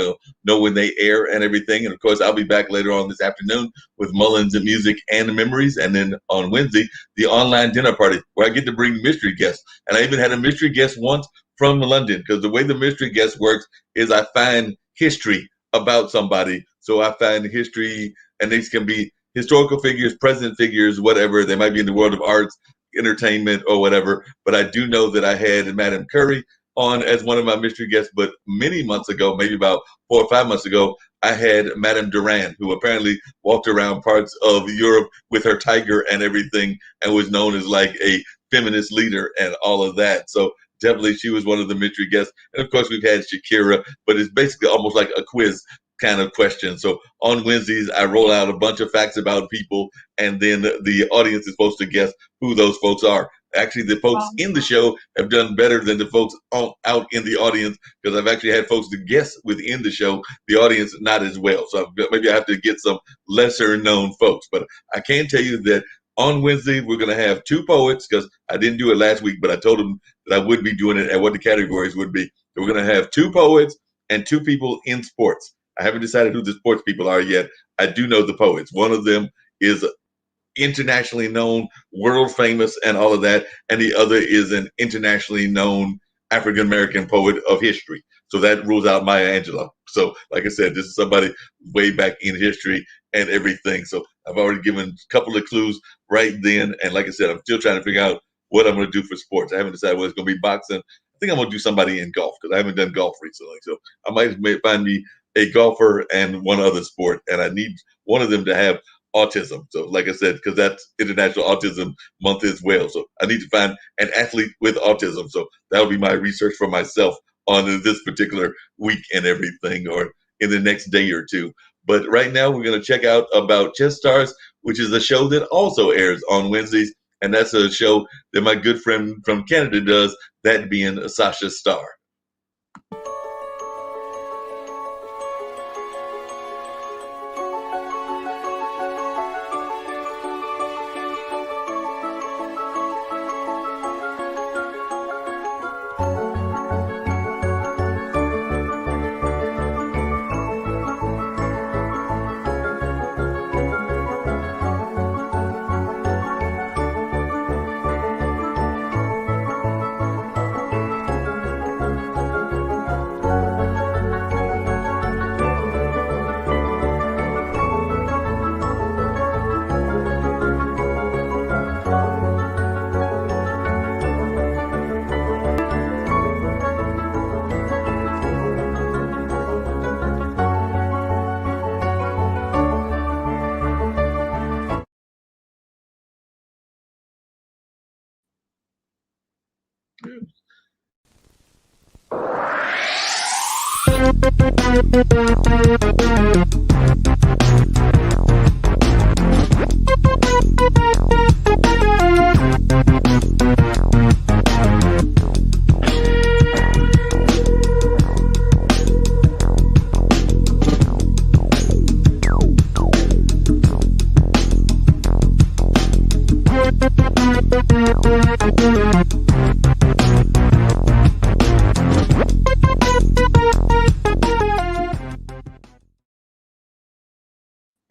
know when they air and everything. And of course, I'll be back later on this afternoon with Mullins and Music and Memories. And then on Wednesday, the online dinner party, where I get to bring mystery guests. And I even had a mystery guest once from London, because the way the mystery guest works is I find history about somebody. So I find history, and these can be historical figures, present figures, whatever. They might be in the world of arts, entertainment, or whatever. But I do know that I had Madame Curry on as one of my mystery guests. But many months ago, maybe about 4 or 5 months ago, I had Madame Durand, who apparently walked around parts of Europe with her tiger and everything, and was known as like a feminist leader and all of that. So definitely she was one of the mystery guests. And of course, we've had Shakira, but it's basically almost like a quiz kind of question. So on Wednesdays, I roll out a bunch of facts about people, and then the audience is supposed to guess who those folks are. Actually, the folks in the show have done better than the folks out in the audience, because I've actually had folks to guess within the show, the audience not as well. So maybe I have to get some lesser known folks. But I can tell you that on Wednesday, we're going to have two poets, because I didn't do it last week, but I told them that I would be doing it and what the categories would be. So we're going to have two poets and two people in sports. I haven't decided who the sports people are yet. I do know the poets. One of them is internationally known, world famous, and all of that. And the other is an internationally known African American poet of history. So that rules out Maya Angelou. So, like I said, this is somebody way back in history and everything. So I've already given a couple of clues right then. And like I said, I'm still trying to figure out what I'm going to do for sports. I haven't decided whether it's going to be boxing. I think I'm going to do somebody in golf, because I haven't done golf recently. So I might find me a golfer and one other sport. And I need one of them to have autism. So like I said, because that's International Autism Month as well. So I need to find an athlete with autism. So that'll be my research for myself on this particular week and everything, or in the next day or two. But right now we're going to check out about Chess Stars, which is a show that also airs on Wednesdays. And that's a show that my good friend from Canada does, that being Sasha Starr.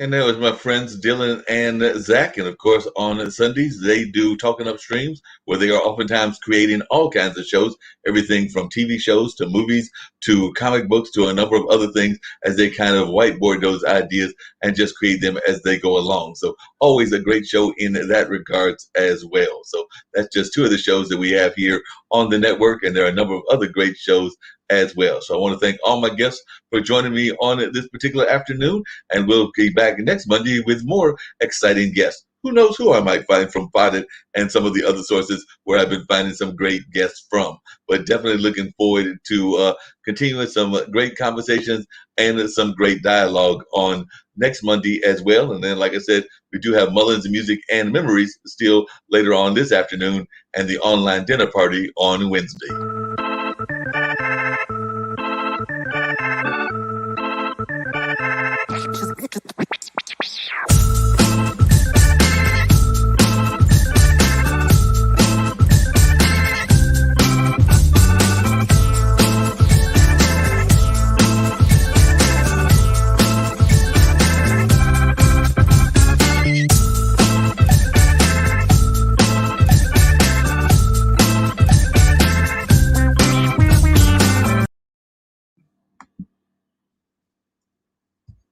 And that was my friends Dylan and Zach. And of course, on Sundays, they do Talking Up Streams, where they are oftentimes creating all kinds of shows, everything from TV shows to movies to comic books to a number of other things, as they kind of whiteboard those ideas and just create them as they go along. So always a great show in that regards as well. So that's just two of the shows that we have here on the network. And there are a number of other great shows as well. So I want to thank all my guests for joining me on this particular afternoon, and we'll be back next Monday with more exciting guests. Who knows who I might find from Potted and some of the other sources where I've been finding some great guests from. But definitely looking forward to continuing some great conversations and some great dialogue on next Monday as well. And then, like I said, we do have Mullins Music and Memories still later on this afternoon, and the online dinner party on Wednesday.